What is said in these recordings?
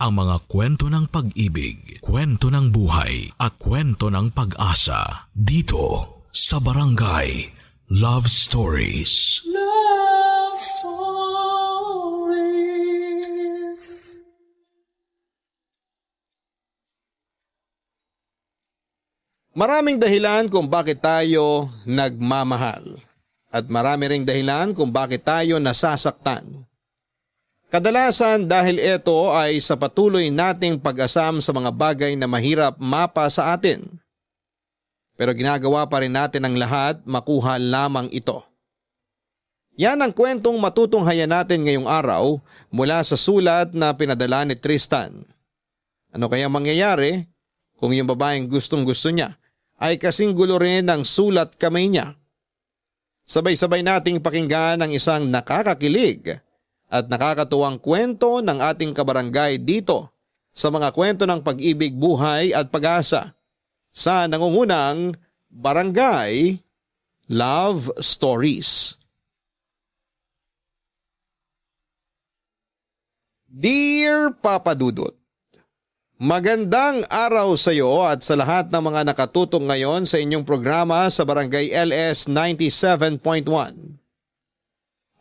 ang mga kwento ng pag-ibig, kwento ng buhay at kwento ng pag-asa dito sa Barangay Love Stories. Love Stories. Maraming dahilan kung bakit tayo nagmamahal at marami ring dahilan kung bakit tayo nasasaktan. Kadalasan dahil ito ay sa patuloy nating pag-asam sa mga bagay na mahirap mapa sa atin. Pero ginagawa pa rin natin ang lahat makuha lamang ito. Yan ang kwentong matutunghayan natin ngayong araw mula sa sulat na pinadala ni Tristan. Ano kaya mangyayari kung yung babaeng gustong-gusto niya ay kasing gulo rin ng sulat kamay niya? Sabay-sabay nating pakinggan ang isang nakakakilig at nakakatuwang kwento ng ating kabarangay dito sa mga kwento ng pag-ibig, buhay at pag-asa sa nangungunang Barangay Love Stories. Dear Papa Dudut, magandang araw sa iyo at sa lahat ng mga nakatutok ngayon sa inyong programa sa Barangay LS 97.1.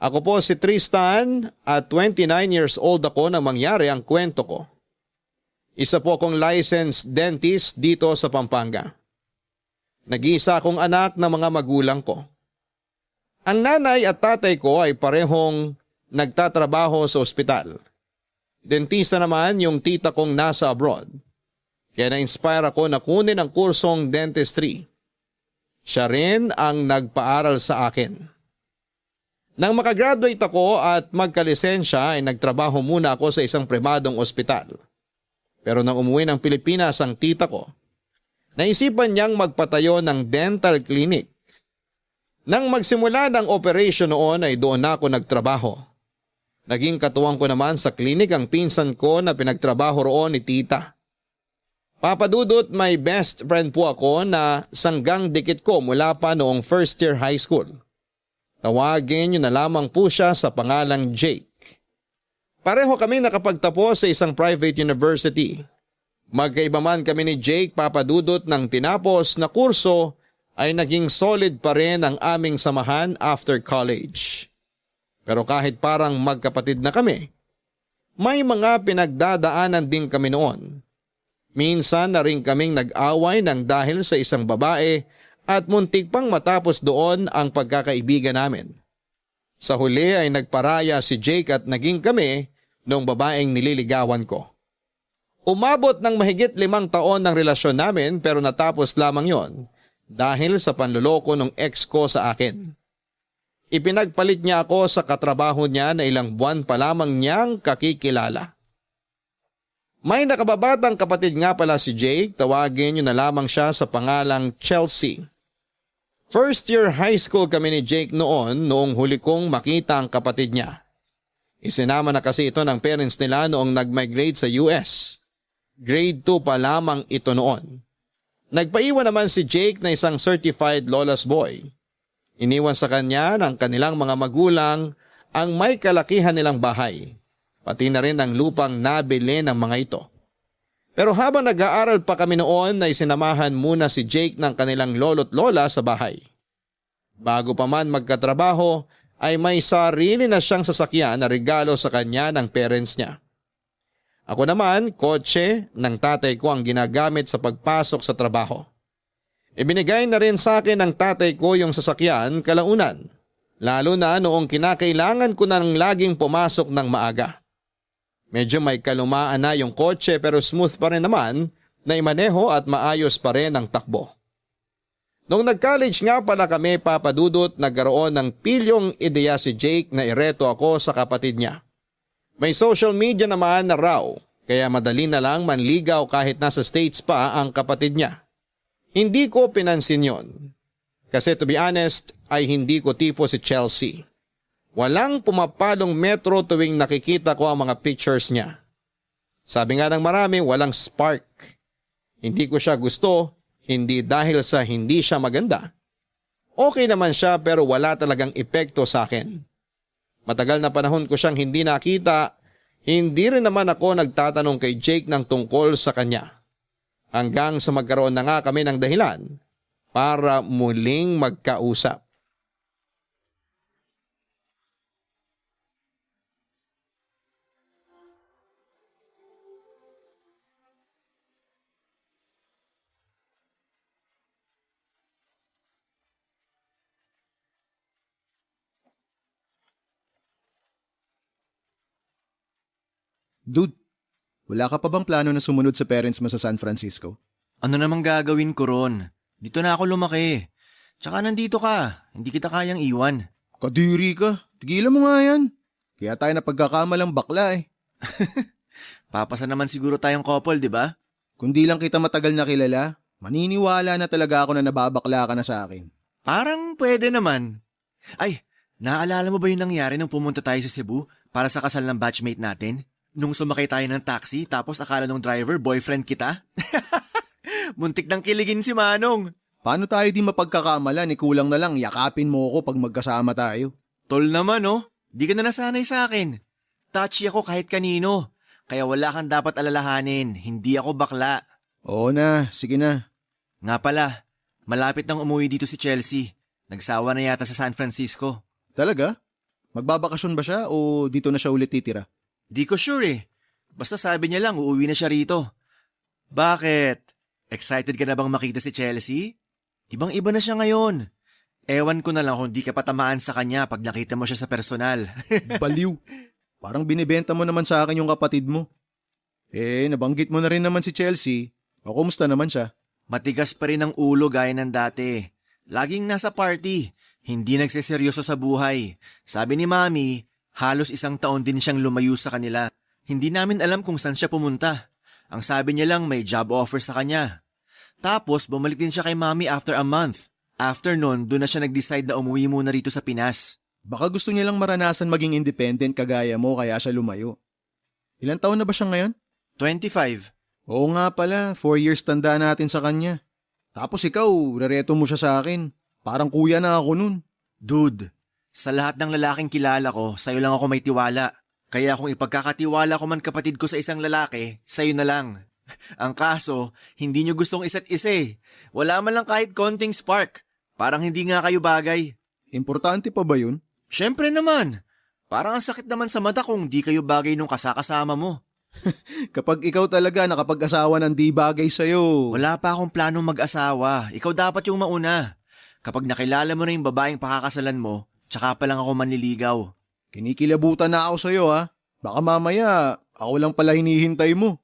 Ako po si Tristan at 29 years old ako nang mangyari ang kwento ko. Isa po akong licensed dentist dito sa Pampanga. Nag-iisa akong anak ng mga magulang ko. Ang nanay at tatay ko ay parehong nagtatrabaho sa ospital. Dentista naman yung tita kong nasa abroad. Kaya na-inspire ako na kunin ang kursong dentistry. Siya rin ang nagpaaral sa akin. Nang makagraduate ako at magkalisensya ay nagtrabaho muna ako sa isang pribadong ospital. Pero nang umuwi ng Pilipinas ang tita ko, naisipan niyang magpatayo ng dental clinic. Nang magsimula ng operation noon ay doon ako nagtrabaho. Naging katuwang ko naman sa klinik ang pinsan ko na pinagtrabaho roon ni tita. Papa Dudut, may best friend po ako na sanggang dikit ko mula pa noong first year high school. Tawagin niyo na lamang po siya sa pangalang Jake. Pareho kami nakapagtapos sa isang private university. Magkaiba man kami ni Jake, Papa Dudut, nang tinapos na kurso ay naging solid pa rin ang aming samahan after college. Pero kahit parang magkapatid na kami, may mga pinagdadaanan din kami noon. Minsan na rin kaming nag-away ng dahil sa isang babae at muntik pang matapos doon ang pagkakaibigan namin. Sa huli ay nagparaya si Jake at naging kami noong babaeng nililigawan ko. Umabot ng mahigit 5 taon ng relasyon namin pero natapos lamang yon dahil sa panloloko ng ex ko sa akin. Ipinagpalit niya ako sa katrabaho niya na ilang buwan pa lamang niyang kakikilala. May nakababatang kapatid nga pala si Jake, tawagin niyo na lamang siya sa pangalang Chelsea. First year high school kami ni Jake noong huli kong makita ang kapatid niya. Isinama na kasi ito ng parents nila noong nag-migrate sa US. Grade 2 pa lamang ito noon. Nagpaiwan naman si Jake na isang certified lawless boy. Iniwan sa kanya ng kanilang mga magulang ang may kalakihan nilang bahay, pati na rin ang lupang nabili ng mga ito. Pero habang nag-aaral pa kami noon ay sinamahan muna si Jake ng kanilang lolo't lola sa bahay. Bago pa man magkatrabaho ay may sarili na siyang sasakyan na regalo sa kanya ng parents niya. Ako naman, kotse ng tatay ko ang ginagamit sa pagpasok sa trabaho. Ibinigay na rin sa akin ng tatay ko yung sasakyan kalaunan, lalo na noong kinakailangan ko nang laging pumasok ng maaga. Medyo may kalumaan na yung kotse pero smooth pa rin naman na imaneho at maayos pa rin ang takbo. Noong nag-college nga pala kami, Papa Dudut, nagkaroon ng pilyong ideya si Jake na ireto ako sa kapatid niya. May social media naman na raw, kaya madali na lang manligaw kahit nasa States pa ang kapatid niya. Hindi ko pinansin yon. Kasi to be honest ay hindi ko tipo si Chelsea. Walang pumapalong metro tuwing nakikita ko ang mga pictures niya. Sabi nga ng marami, walang spark. Hindi ko siya gusto, hindi dahil sa hindi siya maganda. Okay naman siya pero wala talagang epekto sa akin. Matagal na panahon ko siyang hindi nakita, Hindi rin naman ako nagtatanong kay Jake ng tungkol sa kanya. Hanggang sa magkaroon na nga kami ng dahilan para muling magkausap. Dude, wala ka pa bang plano na sumunod sa parents mo sa San Francisco? Ano namang gagawin ko ron? Dito na ako lumaki. Tsaka nandito ka, hindi kita kayang iwan. Kadiri ka, tigilan mo nga yan. Kaya tayo na pagkakamalang bakla eh. Papasa naman siguro tayong couple, di ba? Kundi lang kita matagal na kilala, maniniwala na talaga ako na nababakla ka na sa akin. Parang pwede naman. Ay, naalala mo ba yung nangyari nung pumunta tayo sa Cebu para sa kasal ng batchmate natin? Nung sumakay tayo ng taxi tapos akala nung driver boyfriend kita? Muntik nang kiligin si Manong. Paano tayo di mapagkakamalan, kulang na lang yakapin mo ako pag magkasama tayo. Tol naman oh, di ka na nasanay sa akin. Touchy ako kahit kanino. Kaya wala kang dapat alalahanin, hindi ako bakla. Oo na, sige na. Nga pala, malapit nang umuwi dito si Chelsea. Nagsawa na yata sa San Francisco. Talaga? Magbabakasyon ba siya o dito na siya ulit titira? Di ko sure eh. Basta sabi niya lang uuwi na siya rito. Bakit? Excited ka na bang makita si Chelsea? Ibang-iba na siya ngayon. Ewan ko na lang kung di ka patamaan sa kanya pag nakita mo siya sa personal. Baliw. Parang binibenta mo naman sa akin yung kapatid mo. Nabanggit mo na rin naman si Chelsea. O kumusta naman siya? Matigas pa rin ang ulo gaya ng dati. Laging nasa party. Hindi nagseseryoso sa buhay. Sabi ni Mami, halos 1 taon din siyang lumayo sa kanila. Hindi namin alam kung saan siya pumunta. Ang sabi niya lang may job offer sa kanya. Tapos bumalik din siya kay Mami after a month. After nun, doon na siya nag-decide na umuwi muna rito sa Pinas. Baka gusto niya lang maranasan maging independent kagaya mo kaya siya lumayo. Ilang taon na ba siya ngayon? 25. Oo nga pala, 4 years tanda natin sa kanya. Tapos ikaw, rereto mo siya sa akin. Parang kuya na ako nun. Dude, sa lahat ng lalaking kilala ko, sa'yo lang ako may tiwala. Kaya kung ipagkakatiwala ko man kapatid ko sa isang lalaki, sa'yo na lang. Ang kaso, hindi nyo gustong isa't isa eh. Wala man lang kahit konting spark. Parang hindi nga kayo bagay. Importante pa ba yun? Siyempre naman. Parang ang sakit naman sa mata kung di kayo bagay nung kasakasama mo. Kapag ikaw talaga nakapag-asawa ng di bagay sa'yo. Wala pa akong planong mag-asawa. Ikaw dapat yung mauna. Kapag nakilala mo na yung babaeng pakakasalan mo, tsaka pa lang ako manliligaw. Kinikilabutan na ako sa'yo ha. Baka mamaya, ako lang pala hinihintay mo.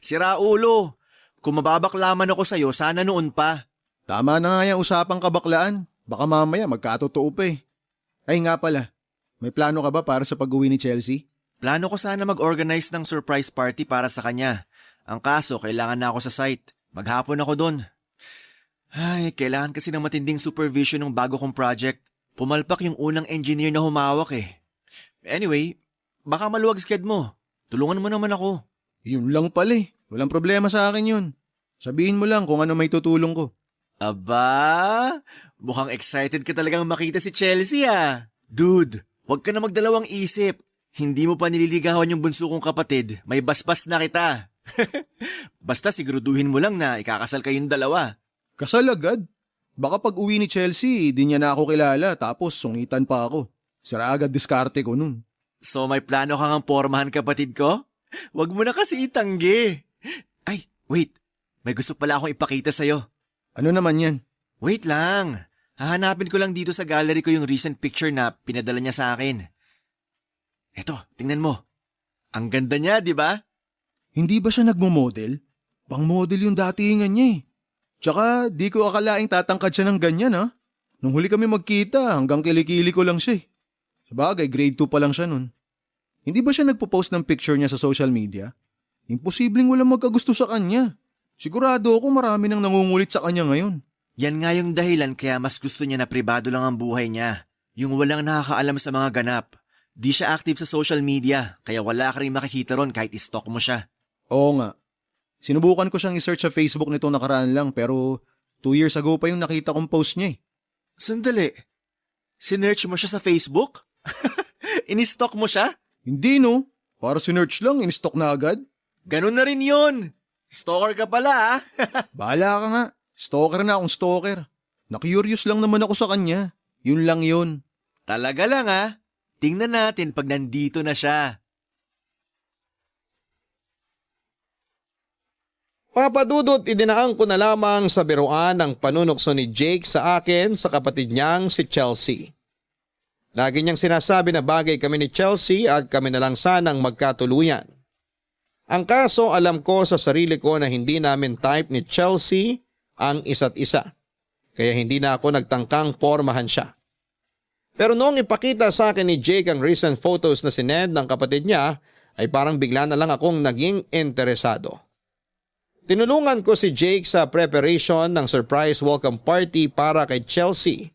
Sira ulo. Kung mababaklaman ako sa'yo, sana noon pa. Tama na nga yung usapang kabaklaan. Baka mamaya magkatotoo pa eh. Ay nga pala, may plano ka ba para sa pag-uwi ni Chelsea? Plano ko sana mag-organize ng surprise party para sa kanya. Ang kaso, kailangan na ako sa site. Maghapon ako doon. Ay, kailangan kasi ng matinding supervision ng bago kong project. Pumalpak yung unang engineer na humawak eh. Anyway, baka maluwag sked mo. Tulungan mo naman ako. Yun lang pala eh. Walang problema sa akin yun. Sabihin mo lang kung ano may tutulong ko. Aba, mukhang excited ka talagang makita si Chelsea ah. Dude, wag ka na magdalawang isip. Hindi mo pa nililigawan yung bunso kong kapatid, may basbas na kita. Basta siguraduhin mo lang na ikakasal kayong dalawa. Kasal agad? Baka pag uwi ni Chelsea, di niya na ako kilala tapos sungitan pa ako. Sira agad diskarte ko nun. So may plano kang ang pormahan kapatid ko? Wag mo na kasi itanggi. Ay, wait. May gusto pala akong ipakita sa'yo. Ano naman yan? Wait lang. Hahanapin ko lang dito sa gallery ko yung recent picture na pinadala niya sa akin. Eto, tingnan mo. Ang ganda niya, di ba? Hindi ba siya nagmo-model? Pang-model yung datingan niya eh. Tsaka di ko akalaing tatangkad siya ng ganyan ha. Nung huli kami magkita hanggang kilikili ko lang siya eh. Sabagay, grade 2 pa lang siya nun. Hindi ba siya nagpo-post ng picture niya sa social media? Imposibleng walang magkagusto sa kanya. Sigurado ako marami nang nangungulit sa kanya ngayon. Yan nga yung dahilan kaya mas gusto niya na pribado lang ang buhay niya. Yung walang nakakaalam sa mga ganap. Di siya active sa social media, kaya wala ka rin makikita ron kahit i-stalk mo siya. Oo nga. Sinubukan ko siyang i-search sa Facebook nitong nakaraan lang pero 2 years ago pa yung nakita kong post niya eh. Sandali. Sinearch mo siya sa Facebook? Ini-stalk mo siya? Hindi no. Para sinerch lang, in-stock na agad. Ganun na rin yun. Stalker ka pala, ah. Bahala ka nga. Stalker na akong stalker. Na-curious lang naman ako sa kanya. Yun lang yun. Talaga lang, ah. Tingnan natin pag nandito na siya. Papadudot, idinaan ko na lamang sa biruan ang panunukso ni Jake sa akin sa kapatid niyang si Chelsea. Lagi niyang sinasabi na bagay kami ni Chelsea at kami na lang sanang magkatuluyan. Ang kaso, alam ko sa sarili ko na hindi namin type ni Chelsea ang isa't isa. Kaya hindi na ako nagtangkang pormahan siya. Pero noong ipakita sa akin ni Jake ang recent photos na sinend ng kapatid niya, ay parang bigla na lang akong naging interesado. Tinulungan ko si Jake sa preparation ng surprise welcome party para kay Chelsea.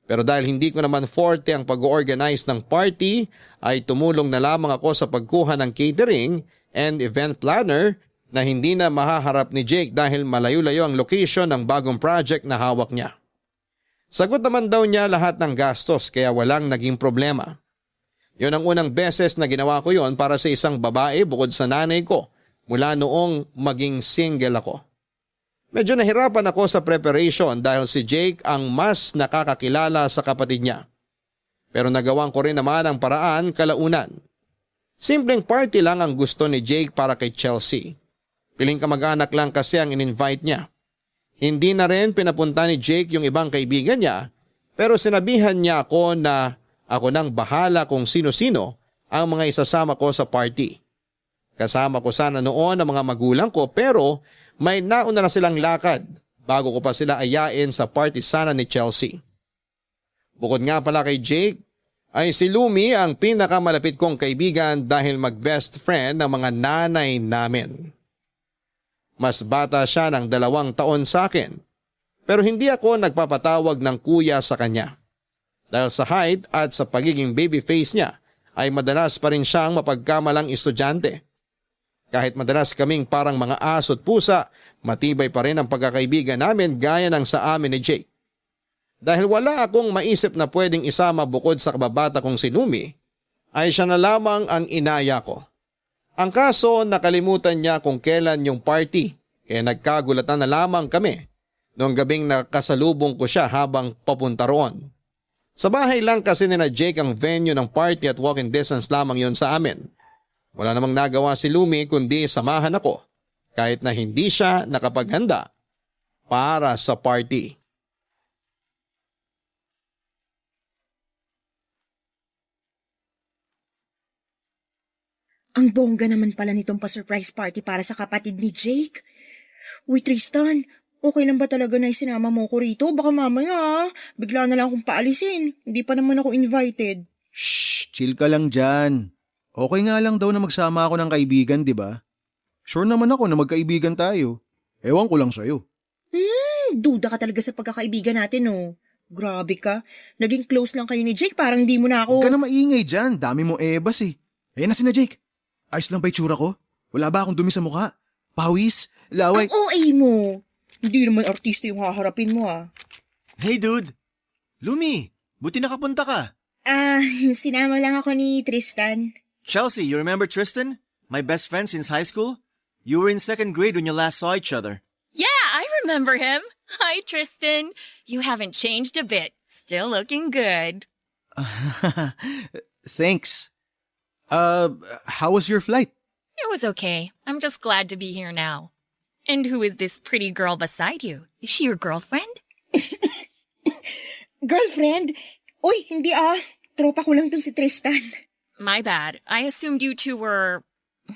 Pero dahil hindi ko naman forte ang pag-organize ng party, ay tumulong na lamang ako sa pagkuha ng catering and event planner na hindi na mahaharap ni Jake dahil malayo-layo ang location ng bagong project na hawak niya. Sagot naman daw niya lahat ng gastos kaya walang naging problema. Yun ang unang beses na ginawa ko yon para sa isang babae bukod sa nanay ko mula noong maging single ako. Medyo nahirapan ako sa preparation dahil si Jake ang mas nakakakilala sa kapatid niya. Pero nagawan ko rin naman ang paraan kalaunan. Simpleng party lang ang gusto ni Jake para kay Chelsea. Piling kamag-anak lang kasi ang in-invite niya. Hindi na rin pinapunta ni Jake yung ibang kaibigan niya, pero sinabihan niya ako na ako nang bahala kung sino-sino ang mga isasama ko sa party. Kasama ko sana noon ang mga magulang ko pero may nauna na silang lakad bago ko pa sila ayain sa party sana ni Chelsea. Bukod nga pala kay Jake, ay si Lumi ang pinakamalapit kong kaibigan dahil mag-best friend ng mga nanay namin. Mas bata siya ng 2 taon sa akin, pero hindi ako nagpapatawag ng kuya sa kanya. Dahil sa height at sa pagiging baby face niya ay madalas pa rin siyang mapagkamalang estudyante. Kahit madalas kaming parang mga aso at pusa, matibay pa rin ang pagkakaibigan namin gaya ng sa amin ni Jake. Dahil wala akong maisip na pwedeng isama bukod sa kababata kong si Lumi, ay siya na lamang ang inaya ko. Ang kaso, nakalimutan niya kung kailan yung party, kaya nagkagulatan na lamang kami noong gabing nakasalubong ko siya habang papunta roon. Sa bahay lang kasi nina Jake ang venue ng party at walking distance lamang yon sa amin. Wala namang nagawa si Lumi kundi samahan ako kahit na hindi siya nakapaghanda para sa party. Ang bongga naman pala nitong pa-surprise party para sa kapatid ni Jake. Uy Tristan, okay lang ba talaga na isinama mo ko rito? Baka mamaya bigla na lang akong paalisin. Hindi pa naman ako invited. Shh, chill ka lang dyan. Okay nga lang daw na magsama ako ng kaibigan, di ba? Sure naman ako na magkaibigan tayo. Ewan ko lang sa'yo. Duda ka talaga sa pagkakaibigan natin, oh. Grabe ka. Naging close lang kayo ni Jake, parang di mo na ako... Huwag ka na maingay dyan, dami mo ebas eh. Ayan na si na Jake. Ayos lang ba itsura ko? Wala ba akong dumi sa mukha? Pawis? Laway? Ang OA mo. Hindi naman artista yung haharapin mo, ah. Hey dude! Lumi, buti nakapunta ka. Sinama lang ako ni Tristan. Chelsea, you remember Tristan? My best friend since high school? You were in 2nd grade when you last saw each other. Yeah, I remember him. Hi, Tristan. You haven't changed a bit. Still looking good. Thanks. How was your flight? It was okay. I'm just glad to be here now. And who is this pretty girl beside you? Is she your girlfriend? Girlfriend? Uy, hindi ah. Tropa ko lang tong si Tristan. My bad. I assumed you two were...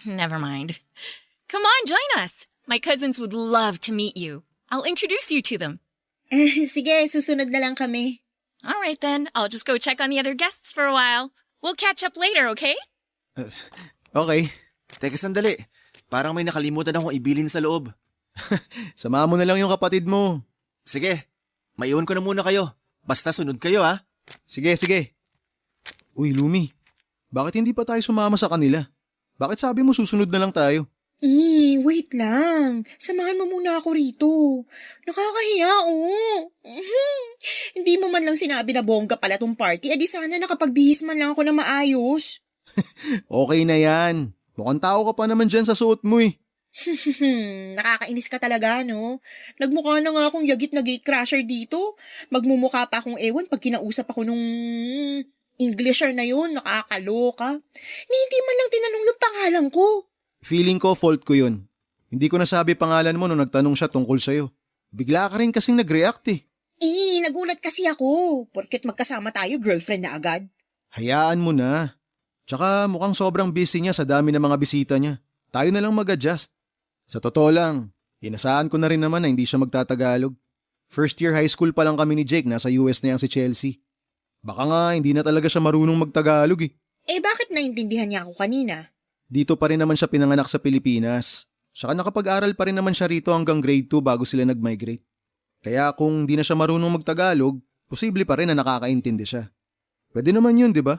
Never mind. Come on, join us. My cousins would love to meet you. I'll introduce you to them. Sige, susunod na lang kami. All right then. I'll just go check on the other guests for a while. We'll catch up later, okay? Okay. Teka sandali, parang may nakalimutan akong ibilin sa loob. Sama mo na lang yung kapatid mo. Sige, maiwan ko na muna kayo. Basta sunod kayo ha. Sige. Uy, Lumi. Bakit hindi pa tayo sumama sa kanila? Bakit sabi mo susunod na lang tayo? Wait lang. Samahan mo muna ako rito. Nakakahiya, oh. Hindi mo man lang sinabi na bongga pala tong party, edi sana nakapagbihis man lang ako na maayos. Okay na yan. Mukhang tao ka pa naman dyan sa suot mo eh. Nakakainis ka talaga, no? Nagmukha na nga akong yagit na gate crasher dito. Magmumukha pa akong ewan pag kinausap ako nung Englisher na yun. Nakakaloka. Hindi man lang tinanong yung pangalan ko. Feeling ko fault ko yun. Hindi ko nasabi pangalan mo nung nagtanong siya tungkol sa'yo. Bigla ka rin kasing nag-react eh. Nagulat kasi ako. Porket magkasama tayo, girlfriend na agad. Hayaan mo na. Tsaka mukhang sobrang busy niya sa dami ng mga bisita niya. Tayo na lang mag-adjust. Sa totoo lang, inasahan ko na rin naman na hindi siya magtatagalog. First year high school pa lang kami ni Jake, nasa US na yang si Chelsea. Baka nga hindi na talaga siya marunong magtagalog eh. Bakit naintindihan niya ako kanina? Dito pa rin naman siya pinanganak sa Pilipinas. Saka nakapag-aral pa rin naman siya rito hanggang grade 2 bago sila nag-migrate. Kaya kung di na siya marunong magtagalog, posible pa rin na nakakaintindi siya. Pwede naman yun, di ba?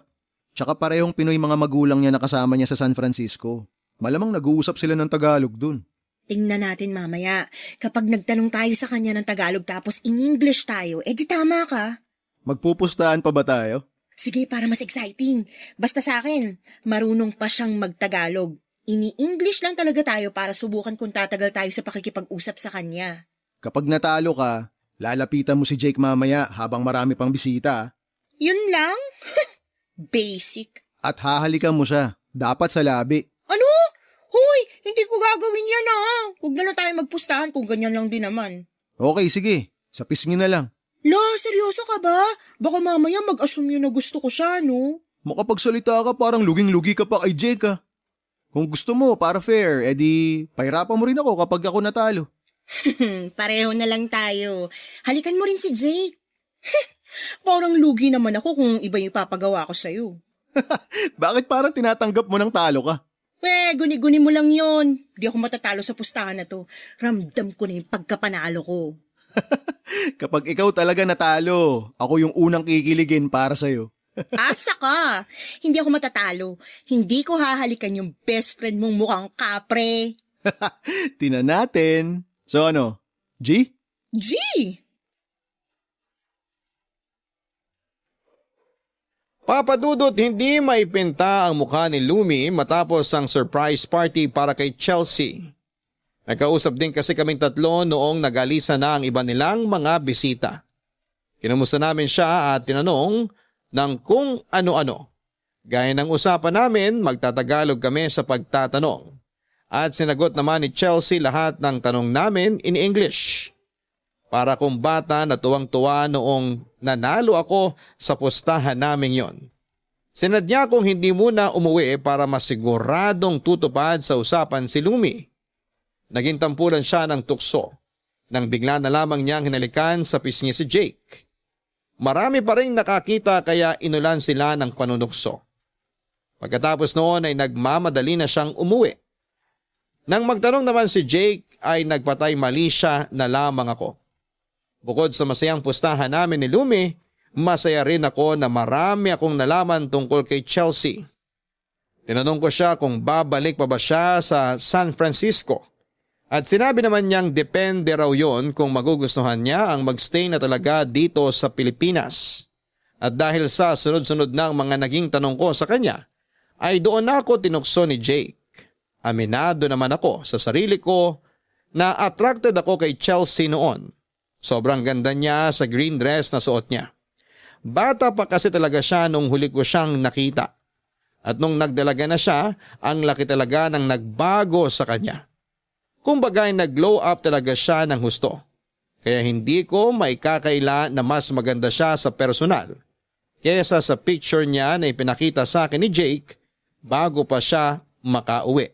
Tsaka parehong Pinoy mga magulang niya na kasama niya sa San Francisco. Malamang nag-uusap sila ng Tagalog dun. Tingnan natin mamaya. Kapag nagtanong tayo sa kanya ng Tagalog tapos in English tayo, di tama ka. Magpupustahan pa ba tayo? Sige, para mas exciting. Basta sa akin, marunong pa siyang magtagalog. Ini-English lang talaga tayo para subukan kung tatagal tayo sa pakikipag-usap sa kanya. Kapag natalo ka, lalapitan mo si Jake mamaya habang marami pang bisita. Yun lang? Basic. At hahalikan mo siya. Dapat sa labi. Ano? Hoy, hindi ko gagawin yan Huwag na lang tayo magpustahan kung ganyan lang din naman. Okay, sige. Sa pisngi na lang. La, seryoso ka ba? Baka mamaya mag-assume yun na gusto ko siya, no? Makapagsalita ka parang luging-lugi ka pa kay Jake ah. Kung gusto mo, para fair, edi pahirapan mo rin ako kapag ako natalo. Pareho na lang tayo. Halikan mo rin si Jake. Parang lugi naman ako kung iba yung papagawa ko sa'yo. Bakit parang tinatanggap mo ng talo ka? Guni-guni mo lang yon. Di ako matatalo sa pustahan na to. Ramdam ko na yung pagkapanalo ko. Kapag ikaw talaga natalo, ako yung unang kikiligin para sa'yo. Asa ka? Hindi ako matatalo. Hindi ko hahalikan yung best friend mong mukhang kapre. Tina natin. So ano, G? G! Papadudot hindi maipinta ang mukha ni Lumi matapos ang surprise party para kay Chelsea. Nagkausap din kasi kaming tatlo noong nagalisa na ang iba nilang mga bisita. Kinumusta namin siya at tinanong ng kung ano-ano. Gaya ng usapan namin, magtatagalog kami sa pagtatanong. At sinagot naman ni Chelsea lahat ng tanong namin in English. Para kung bata na tuwang-tuwa noong nanalo ako sa pustahan namin yon. Sinadya kong hindi muna umuwi para masiguradong tutupad sa usapan si Lumi. Naging tampulan siya ng tukso nang bigla na lamang niyang hinalikan sa pisngi si Jake. Marami pa rin nakakita kaya inulan sila ng panunukso. Pagkatapos noon ay nagmamadali na siyang umuwi. Nang magtanong naman si Jake ay nagpatay mali siya na lamang ako. Bukod sa masayang pustahan namin ni Lumi, masaya rin ako na marami akong nalaman tungkol kay Chelsea. Tinanong ko siya kung babalik pa ba siya sa San Francisco. At sinabi naman niyang depende raw yon kung magugustuhan niya ang magstay na talaga dito sa Pilipinas. At dahil sa sunod-sunod ng mga naging tanong ko sa kanya, ay doon ako tinukso ni Jake. Aminado naman ako sa sarili ko na attracted ako kay Chelsea noon. Sobrang ganda niya sa green dress na suot niya. Bata pa kasi talaga siya nung huli ko siyang nakita. At nung nagdalaga na siya, ang laki talaga ng nagbago sa kanya. Kumbaga nag-glow up talaga siya ng husto. Kaya hindi ko maikakaila na mas maganda siya sa personal kaysa sa picture niya na ipinakita sa akin ni Jake bago pa siya makauwi.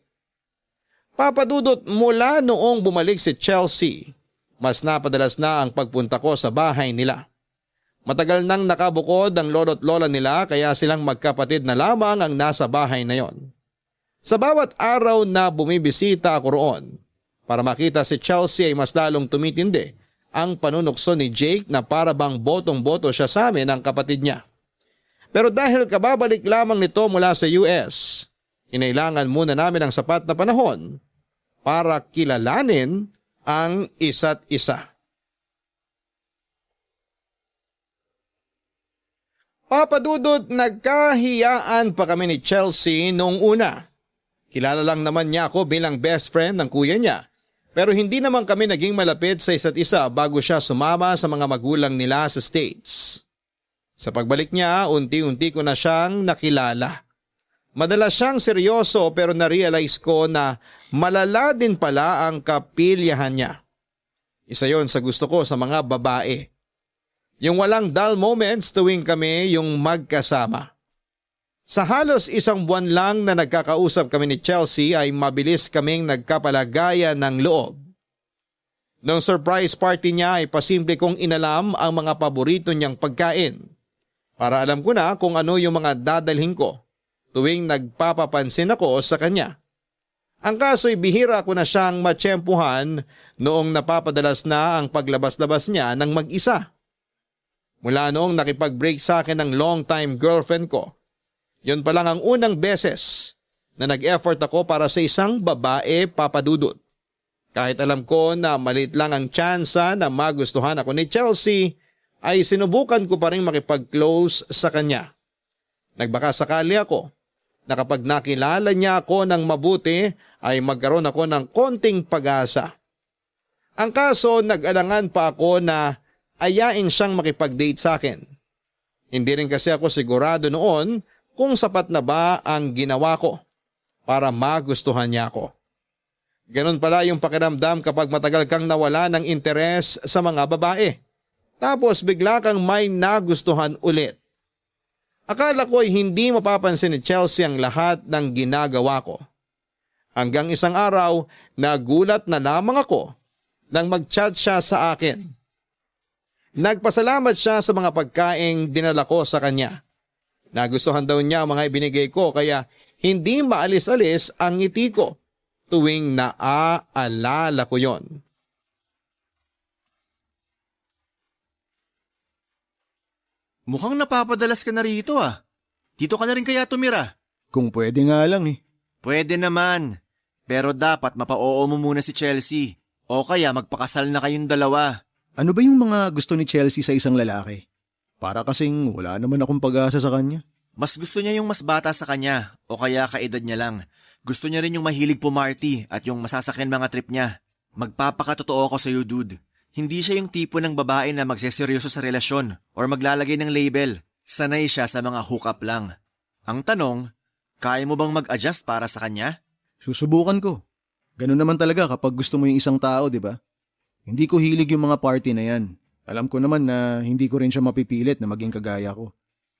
Papadudot mula noong bumalik si Chelsea, mas napadalas na ang pagpunta ko sa bahay nila. Matagal nang nakabukod ang lolo't lola nila kaya silang magkapatid na lamang ang nasa bahay na yon. Sa bawat araw na bumibisita ako roon, para makita si Chelsea ay mas lalong tumitindi ang panunukso ni Jake na para bang botong-boto siya sa amin ang kapatid niya. Pero dahil kababalik lamang nito mula sa US, kinailangan muna namin ang sapat na panahon para kilalanin ang isa't isa. Papadudot, nagkahiyaan pa kami ni Chelsea noong una. Kilala lang naman niya ako bilang best friend ng kuya niya. Pero hindi naman kami naging malapit sa isa't isa bago siya sumama sa mga magulang nila sa States. Sa pagbalik niya, unti-unti ko na siyang nakilala. Madalas siyang seryoso pero na-realize ko na malala din pala ang kapilyahan niya. Isa yon sa gusto ko sa mga babae. Yung walang dull moments tuwing kami yung magkasama. Sa halos 1 buwan lang na nagkakausap kami ni Chelsea ay mabilis kaming nagkapalagayan ng loob. Noong surprise party niya ay pasimple kong inalam ang mga paborito niyang pagkain. Para alam ko na kung ano yung mga dadalhin ko tuwing nagpapapansin ako sa kanya. Ang kaso'y bihira ko na siyang matsyempuhan noong napapadalas na ang paglabas-labas niya ng mag-isa. Mula noong nakipag-break sa akin ng long-time girlfriend ko, yun pa lang ang unang beses na nag-effort ako para sa isang babae, Papadudot. Kahit alam ko na maliit lang ang tsansa na magustuhan ako ni Chelsea, ay sinubukan ko pa rin makipag-close sa kanya. Nagbaka sakali ako na kapag nakilala niya ako ng mabuti ay magkaroon ako ng konting pag-asa. Ang kaso, nag-alangan pa ako na ayain siyang makipag-date sa akin. Hindi rin kasi ako sigurado noon kung sapat na ba ang ginawa ko para magustuhan niya ako. Ganon pala yung pakiramdam kapag matagal kang nawala ng interes sa mga babae. Tapos bigla kang may nagustuhan ulit. Akala ko ay hindi mapapansin ni Chelsea ang lahat ng ginagawa ko. Hanggang isang araw, nagulat na lamang ako nang mag-chat siya sa akin. Nagpasalamat siya sa mga pagkaing dinala ko sa kanya. Nagustuhan daw niya ang mga ibinigay ko kaya hindi maalis-alis ang ngiti ko tuwing naaalala ko yon. Mukhang napapadalas ka na rito ah. Dito ka na rin kaya tumira? Kung pwede nga lang eh. Pwede naman. Pero dapat mapa-oo mo muna si Chelsea. O kaya magpakasal na kayong dalawa. Ano ba yung mga gusto ni Chelsea sa isang lalaki? Para kasing wala naman akong pag-asa sa kanya. Mas gusto niya yung mas bata sa kanya o kaya kaedad niya lang. Gusto niya rin yung mahilig pumarty at yung masasakyan mga trip niya. Magpapakatotoo ko sa'yo, dude. Hindi siya yung tipo ng babae na magseseryoso sa relasyon or maglalagay ng label. Sanay siya sa mga hookup lang. Ang tanong, kaya mo bang mag-adjust para sa kanya? Susubukan ko. Ganun naman talaga kapag gusto mo yung isang tao, di ba? Hindi ko hilig yung mga party na yan. Alam ko naman na hindi ko rin siya mapipilit na maging kagaya ko.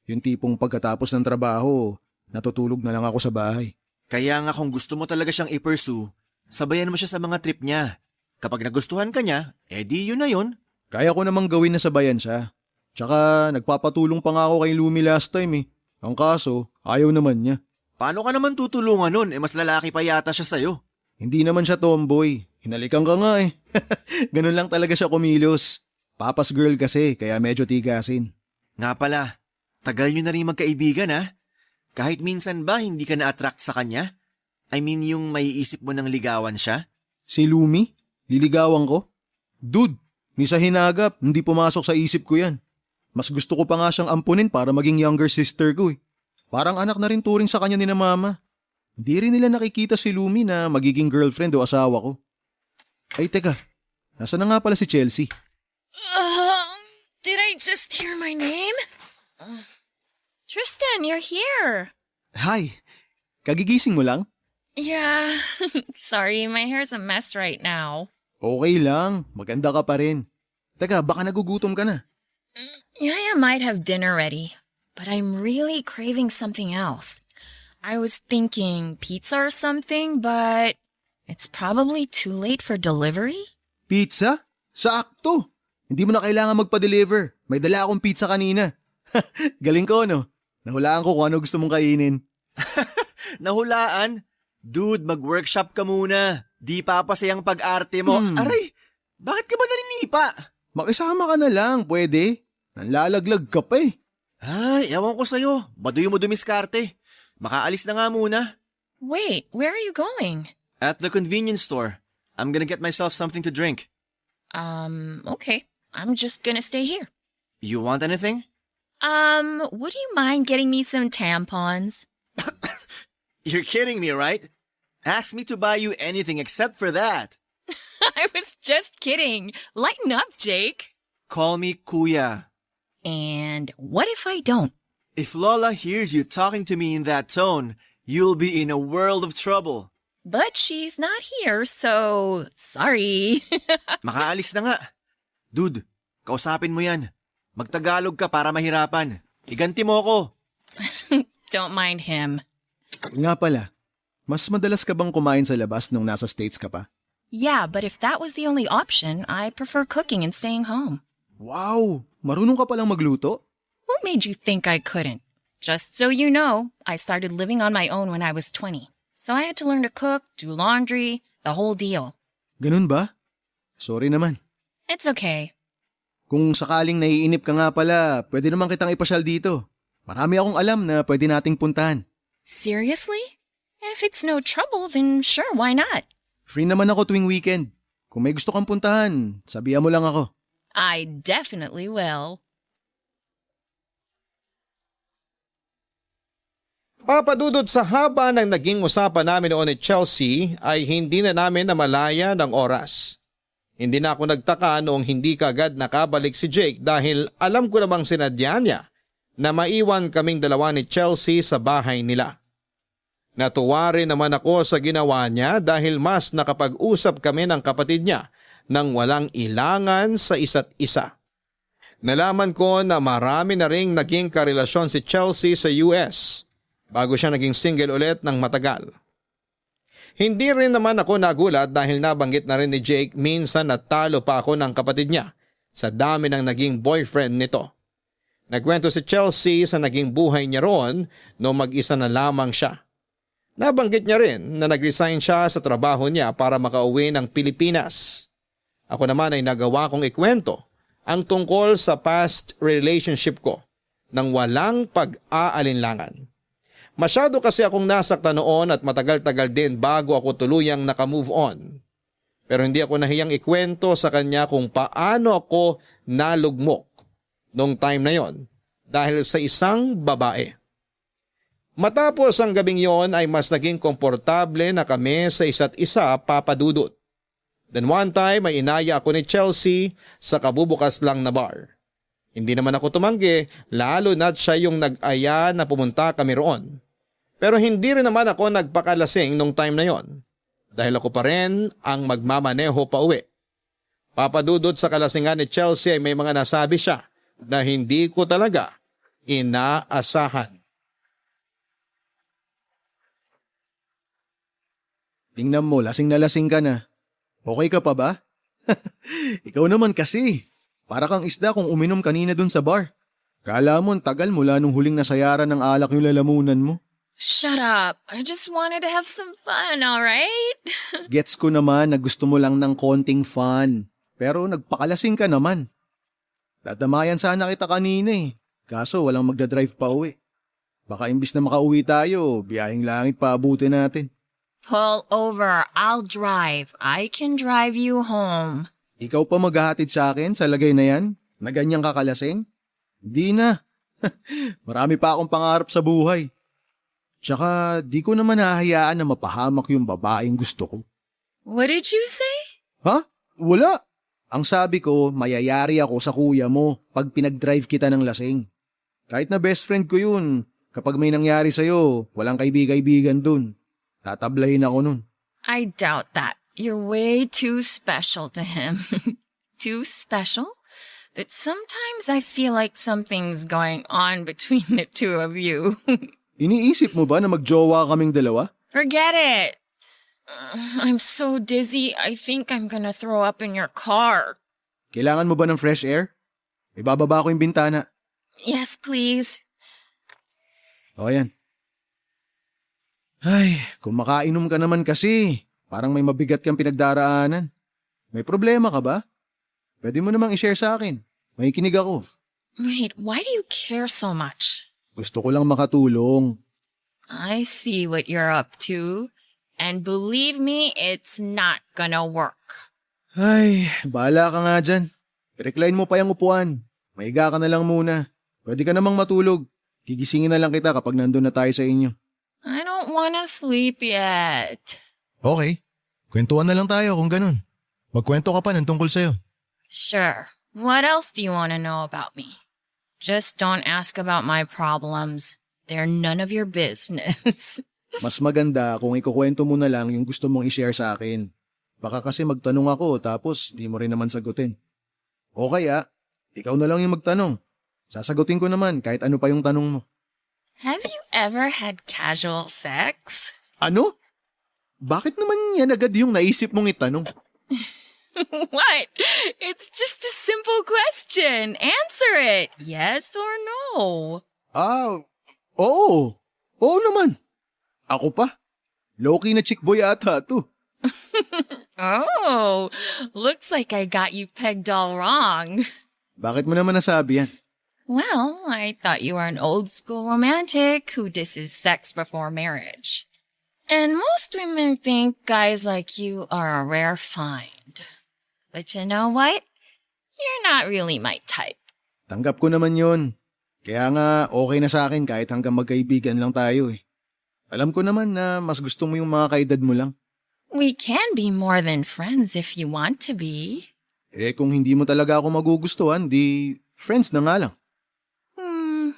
Yung tipong pagkatapos ng trabaho, natutulog na lang ako sa bahay. Kaya nga kung gusto mo talaga siyang i-pursue, sabayan mo siya sa mga trip niya. Kapag nagustuhan ka niya, edi yun na yun. Kaya ko namang gawin na sabayan siya. Tsaka nagpapatulong pa nga ako kay Lumi last time eh. Ang kaso, ayaw naman niya. Paano ka naman tutulungan nun? Mas lalaki pa yata siya sa'yo. Hindi naman siya tomboy. Hinalikan ka nga eh. Ganun lang talaga siya kumilos. Papa's girl kasi, kaya medyo tigasin. Nga pala, tagal nyo na rin magkaibigan ha? Kahit minsan ba hindi ka na-attract sa kanya? I mean yung maiisip mo ng ligawan siya? Si Lumi? Liligawan ko? Dude, ni sa hinagap, hindi pumasok sa isip ko yan. Mas gusto ko pa nga siyang ampunin para maging younger sister ko eh. Parang anak na rin turing sa kanya ni na mama. Hindi rin nila nakikita si Lumi na magiging girlfriend o asawa ko. Ay teka, nasa na nga pala si Chelsea? Did I just hear my name? Tristan, you're here. Hi, kagigising mo lang? Yeah, sorry, my hair's a mess right now. Okay lang, maganda ka pa rin. Teka, baka nagugutom ka na. Yeah, I might have dinner ready, but I'm really craving something else. I was thinking pizza or something, but it's probably too late for delivery. Pizza? Sakto! Hindi mo na kailangan magpa-deliver. May dala akong pizza kanina. Galing ko, no? Nahulaan ko kung ano gusto mong kainin. Nahulaan? Dude, mag-workshop ka muna. Di papasayang pag-arte mo. Aray, bakit ka ba naninipa? Makisama ka na lang, pwede. Nanlalaglag ka pa eh. Ay, ewan ko sa'yo. Baduy mo dumiskarte. Makaalis na nga muna. Wait, where are you going? At the convenience store. I'm gonna get myself something to drink. Okay. I'm just gonna stay here. You want anything? Would you mind getting me some tampons? You're kidding me, right? Ask me to buy you anything except for that. I was just kidding. Lighten up, Jake. Call me Kuya. And what if I don't? If Lola hears you talking to me in that tone, you'll be in a world of trouble. But she's not here, so sorry. Makaalis na nga. Dude, kausapin mo yan. Magtagalog ka para mahirapan. Iganti mo ako. Don't mind him. Nga pala, mas madalas ka bang kumain sa labas nung nasa States ka pa? Yeah, but if that was the only option, I prefer cooking and staying home. Wow! Marunong ka palang magluto? What made you think I couldn't? Just so you know, I started living on my own when I was 20. So I had to learn to cook, do laundry, the whole deal. Ganun ba? Sorry naman. It's okay. Kung sakaling naiinip ka nga pala, pwede naman kitang ipasyal dito. Marami akong alam na pwede nating puntahan. Seriously? If it's no trouble, then sure, why not? Free naman ako tuwing weekend. Kung may gusto kang puntahan, sabihan mo lang ako. I definitely will. Papadudod sa haba ng naging usapan namin noon ni Chelsea ay hindi na namin namalaya ng oras. Hindi na ako nagtaka noong hindi kagad nakabalik si Jake dahil alam ko namang sinadya niya na maiwan kaming dalawa ni Chelsea sa bahay nila. Natuwa rin naman ako sa ginawa niya dahil mas nakapag-usap kami ng kapatid niya nang walang ilangan sa isa't isa. Nalaman ko na marami na ring naging karelasyon si Chelsea sa US bago siya naging single ulit ng matagal. Hindi rin naman ako nagulat dahil nabanggit na rin ni Jake minsan na talo pa ako ng kapatid niya sa dami ng naging boyfriend nito. Nagkwento si Chelsea sa naging buhay niya roon noong mag-isa na lamang siya. Nabanggit niya rin na nag-resign siya sa trabaho niya para makauwi ng Pilipinas. Ako naman ay nagawa kong ikwento ang tungkol sa past relationship ko nang walang pag-aalinlangan. Masyado kasi akong nasaktan noon at matagal-tagal din bago ako tuluyang nakamove on. Pero hindi ako nahiyang ikwento sa kanya kung paano ako nalugmok nung time na yon dahil sa isang babae. Matapos ang gabing yon ay mas naging komportable na kami sa isa't isa, papadudot. Then one time ay inaya ako ni Chelsea sa kabubukas lang na bar. Hindi naman ako tumanggi, lalo na't siya yung nag-aya na pumunta kami roon. Pero hindi rin naman ako nagpakalasing nung time na yon dahil ako pa rin ang magmamaneho pa uwi. Papadudot sa kalasingan ni Chelsea ay may mga nasabi siya na hindi ko talaga inaasahan. Tingnan mo, lasing na lasing ka na. Okay ka pa ba? Ikaw naman kasi. Para kang isda kung uminom kanina dun sa bar. Kala mo tagal mula nung huling nasayaran ng alak yung lalamunan mo. Shut up. I just wanted to have some fun, alright? Gets ko naman na gusto mo lang ng konting fun. Pero nagpakalasing ka naman. Dadamayan sana kita kanina eh. Kaso walang magdadrive pa uwi. Baka imbis na makauwi tayo, biyaheng langit pa abutin natin. Pull over. I'll drive. I can drive you home. Ikaw pa maghahatid sa akin sa lagay na yan? Na ganyang kakalasing? Di na. Marami pa akong pangarap sa buhay. Tsaka di ko naman hahayaan na mapahamak yung babaeng gusto ko. What did you say? Ha? Wala. Ang sabi ko, mayayari ako sa kuya mo pag pinag-drive kita ng lasing. Kahit na best friend ko yun, kapag may nangyari sa'yo, walang kaibigan dun. Tatablahin ako nun. I doubt that. You're way too special to him. Too special? But sometimes I feel like something's going on between the two of you. Iniisip mo ba na magjowa kaming dalawa? Forget it. I'm so dizzy. I think I'm gonna throw up in your car. Kailangan mo ba ng fresh air? Ibababa ko yung bintana. Yes, please. O yan. Ay, kung makainom ka naman kasi, parang may mabigat kang pinagdaraanan. May problema ka ba? Pwede mo namang i-share sa akin. May kinig ako. Wait, why do you care so much? Gusto ko lang makatulong. I see what you're up to. And believe me, it's not gonna work. Ay, bahala ka nga dyan. I-recline mo pa yung upuan. Maiga ka na lang muna. Pwede ka namang matulog. Gigisingin na lang kita kapag nandun na tayo sa inyo. I don't wanna sleep yet. Okay, kwentuhan na lang tayo kung ganun. Magkwento ka pa ng tungkol sa'yo. Sure. What else do you want to know about me? Just don't ask about my problems. They're none of your business. Mas maganda kung ikukwento mo na lang yung gusto mong i-share sa akin. Baka kasi magtanong ako tapos di mo rin naman sagutin. O kaya, ikaw na lang yung magtanong. Sasagutin ko naman kahit ano pa yung tanong mo. Have you ever had casual sex? Ano? Bakit naman yan agad yung naisip mong itanong? What? It's just a simple question. Answer it. Yes or no? Oo. Oo naman. Ako pa. Low-key na chick boy ata to. Oh, looks like I got you pegged all wrong. Bakit mo naman nasabi yan? Well, I thought you were an old school romantic who disses sex before marriage. And most women think guys like you are a rare find. But you know what? You're not really my type. Tanggap ko naman yun. Kaya nga okay na sa akin kahit hanggang magkaibigan lang tayo eh. Alam ko naman na mas gusto mo yung mga kaedad mo lang. We can be more than friends if you want to be. Eh kung hindi mo talaga ako magugustuhan, di friends na nga lang.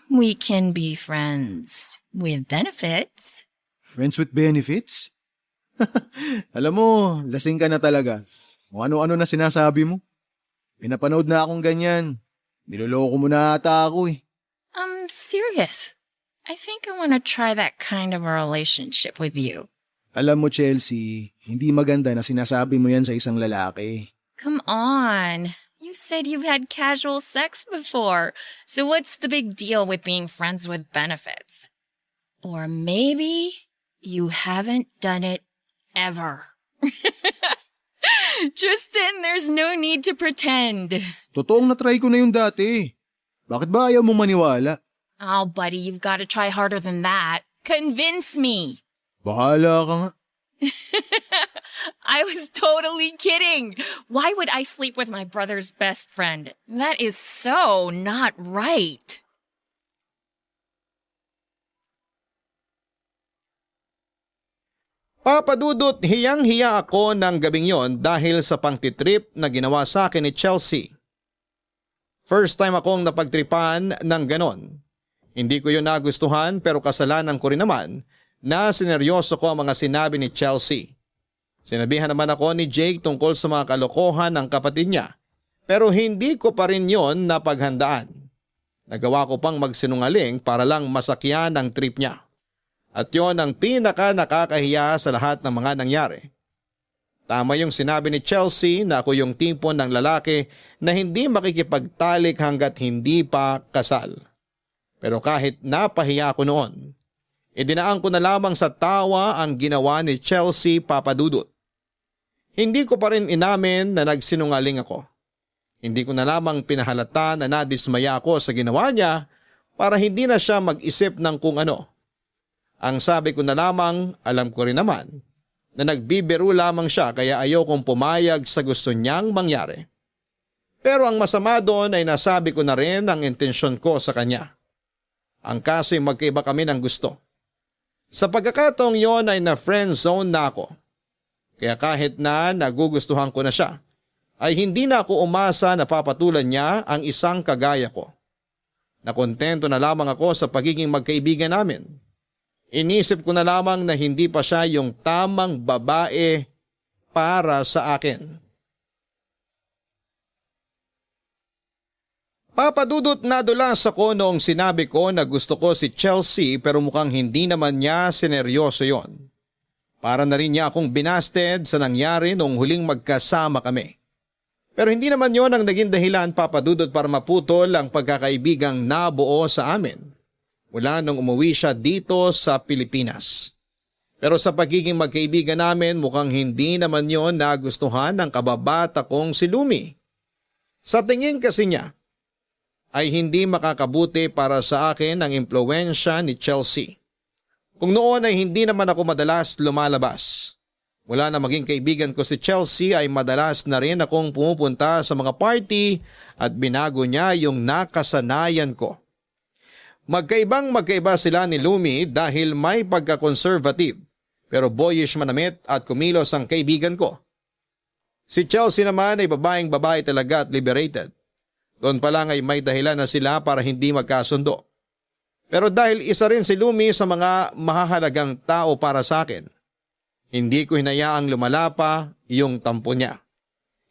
We can be friends with benefits. Friends with benefits? Alam mo, lasing ka na talaga. Kung ano-ano na sinasabi mo. Pinapanood na akong ganyan. Niloloko mo na ata ako eh. I'm serious. I think I want to try that kind of a relationship with you. Alam mo Chelsea, hindi maganda na sinasabi mo yan sa isang lalaki. Come on. You said you've had casual sex before. So what's the big deal with being friends with benefits? Or maybe you haven't done it ever. Tristan, there's no need to pretend. Totoong na-try ko na yung dati. Bakit ba ayaw mo maniwala? Oh, buddy, you've got to try harder than that. Convince me. Bahala ka nga. I was totally kidding. Why would I sleep with my brother's best friend? That is so not right. Papadudot, hiyang-hiya ako ng gabing yon dahil sa pangtitrip na ginawa sa akin ni Chelsea. First time akong napagtripan ng ganon. Hindi ko yun nagustuhan pero kasalanan ko rin naman na sineryoso ko ang mga sinabi ni Chelsea. Sinabihan naman ako ni Jake tungkol sa mga kalokohan ng kapatid niya pero hindi ko pa rin yon napaghandaan. Nagawa ko pang magsinungaling para lang masakyan ang trip niya. At yon ang pinaka nakakahiya sa lahat ng mga nangyari. Tama yung sinabi ni Chelsea na ako yung tipo ng lalaki na hindi makikipagtalik hanggat hindi pa kasal. Pero kahit napahiya ako noon, idinaan ko na lamang sa tawa ang ginawa ni Chelsea, Papadudot. Hindi ko pa rin inamin na nagsinungaling ako. Hindi ko na lamang pinahalata na nadismaya ako sa ginawa niya para hindi na siya mag-isip ng kung ano. Ang sabi ko na lamang, alam ko rin naman na nagbibiro lamang siya kaya ayokong pumayag sa gusto niyang mangyari. Pero ang masama doon ay nasabi ko na rin ang intensyon ko sa kanya. Ang kaso'y magkaiba kami ng gusto. Sa pagkakataong yon ay na-friend zone na ako. Kaya kahit na nagugustuhan ko na siya, ay hindi na ako umasa na papatulan niya ang isang kagaya ko. Nakontento na lamang ako sa pagiging magkaibigan namin. Inisip ko na lamang na hindi pa siya yung tamang babae para sa akin. Papadudot, nadulas ako noong sinabi ko na gusto ko si Chelsea pero mukhang hindi naman niya sineryoso yon. Para na rin niya akong binasted sa nangyari noong huling magkasama kami. Pero hindi naman yon ang naging dahilan, Papadudot, para maputol ang pagkakaibigang nabuo sa amin mula nung umuwi siya dito sa Pilipinas. Pero sa pagiging magkaibigan namin mukhang hindi naman yon nagustuhan ng kababata kong si Lumi. Sa tingin kasi niya ay hindi makakabuti para sa akin ang impluwensya ni Chelsea. Kung noon ay hindi naman ako madalas lumalabas. Mula na maging kaibigan ko si Chelsea ay madalas na rin akong pumupunta sa mga party at binago niya yung nakasanayan ko. Magkaibang-magkaiba sila ni Lumi dahil may pagka-conservative pero boyish manamit at kumilos ang kaibigan ko. Si Chelsea naman ay babaeng babae talaga at liberated. Doon pa lang ay may dahilan na sila para hindi magkasundo. Pero dahil isa rin si Lumi sa mga mahahalagang tao para sa akin, hindi ko hinayaang lumala pa yung tampo niya.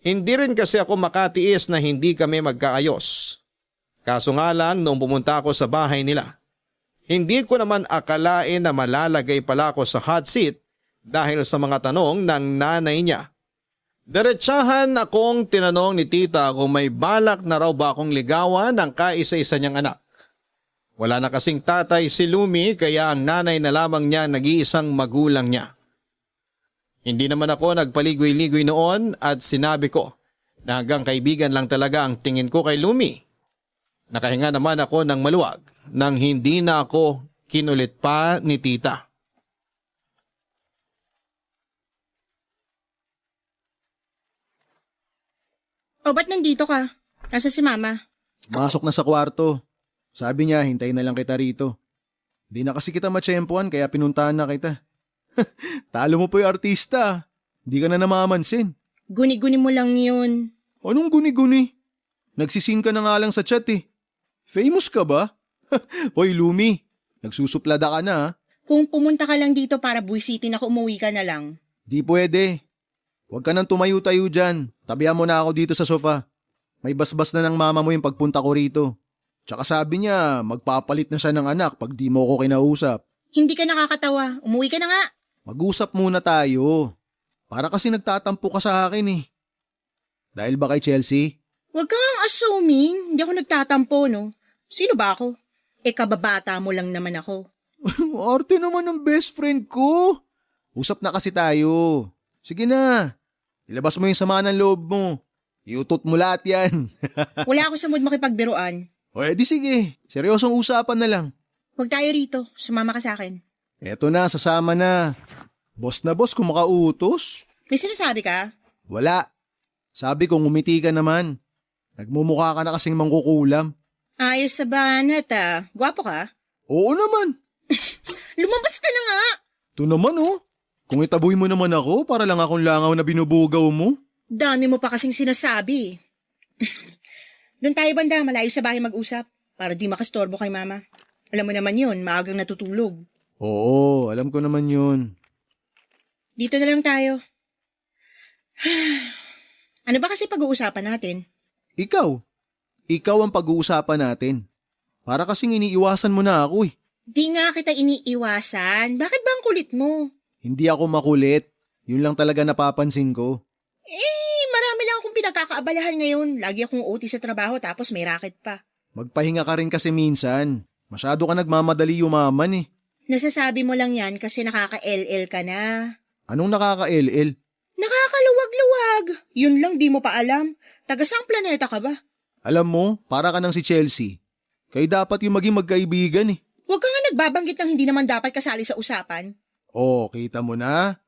Hindi rin kasi ako makatiis na hindi kami magkaayos. Kaso nga lang noong pumunta ako sa bahay nila, hindi ko naman akalain na malalagay pala ako sa hot seat dahil sa mga tanong ng nanay niya. Diretsahan akong tinanong ni tita kung may balak na raw ba akong ligawan ng kaisa-isa niyang anak. Wala na kasing tatay si Lumi kaya ang nanay na lamang niya nag-iisang magulang niya. Hindi naman ako nagpaligoy-ligoy noon at sinabi ko na hanggang kaibigan lang talaga ang tingin ko kay Lumi. Nakahinga naman ako ng maluwag nang hindi na ako kinulit pa ni tita. O ba't nandito ka? Nasa si mama? Masok na sa kwarto. Sabi niya, hintayin na lang kita rito. Di na kasi kita matsyempuan kaya pinuntahan na kita. Talo mo po yung artista. Di ka na namamansin. Guni-guni mo lang yun. Anong guni-guni? Nagsisin ka na nga lang sa chat eh. Famous ka ba? Hoy Lumi, nagsusuplada ka na ha? Kung pumunta ka lang dito para buwisitin ako, umuwi ka na lang. Di pwede. Huwag ka nang tumayo-tayo dyan. Tabihan mo na ako dito sa sofa. May basbas na ng mama mo yung pagpunta ko rito. Tsaka sabi niya, magpapalit na siya ng anak pag di mo ko kinausap. Hindi ka nakakatawa. Umuwi ka na nga. Mag-usap muna tayo. Para kasi nagtatampo ka sa akin eh. Dahil ba kay Chelsea? Huwag kang assuming. Hindi ako nagtatampo, no? Sino ba ako? Kababata mo lang naman ako. Arte naman ng best friend ko. Usap na kasi tayo. Sige na. Ilabas mo yung sama ng loob mo. Iutot mo lahat yan. Wala ako sa mood makipagbiruan. O edi sige. Seryosong usapan na lang. Huwag tayo rito. Sumama ka sa akin. Eto na, sasama na. Boss na boss kung makautos. May sinasabi ka? Wala. Sabi ko ngumiti ka naman. Nagmumukha ka na kasing mangkukulam. Ayos sa banat ah. Gwapo ka? Oo naman. Lumabas ka na nga. Ito naman oh. Kung itaboy mo naman ako para lang akong langaw na binubugaw mo. Dami mo pa kasing sinasabi. Doon tayo banda, malayo sa bahay mag-usap. Para di makastorbo kay mama. Alam mo naman yun, maagang natutulog. Oo, alam ko naman yun. Dito na lang tayo. Ano ba kasi pag-uusapan natin? Ikaw ang pag-uusapan natin. Para kasing iniiwasan mo na ako eh. Di nga kita iniiwasan. Bakit ba ang kulit mo? Hindi ako makulit. Yun lang talaga napapansin ko. Marami lang akong pinagkakaabalahan ngayon. Lagi akong OT sa trabaho tapos may racket pa. Magpahinga ka rin kasi minsan. Masyado ka nagmamadali yumaman eh. Nasasabi mo lang yan kasi nakaka-LL ka na. Anong nakaka-LL? Nakakaluwag-luwag. Yun lang di mo pa alam. Taga-saang planeta ka ba? Alam mo, para ka nang si Chelsea. Kayo dapat yung maging magkaibigan eh. Huwag ka nga nagbabanggit ng hindi naman dapat kasali sa usapan. Oh, kita mo na.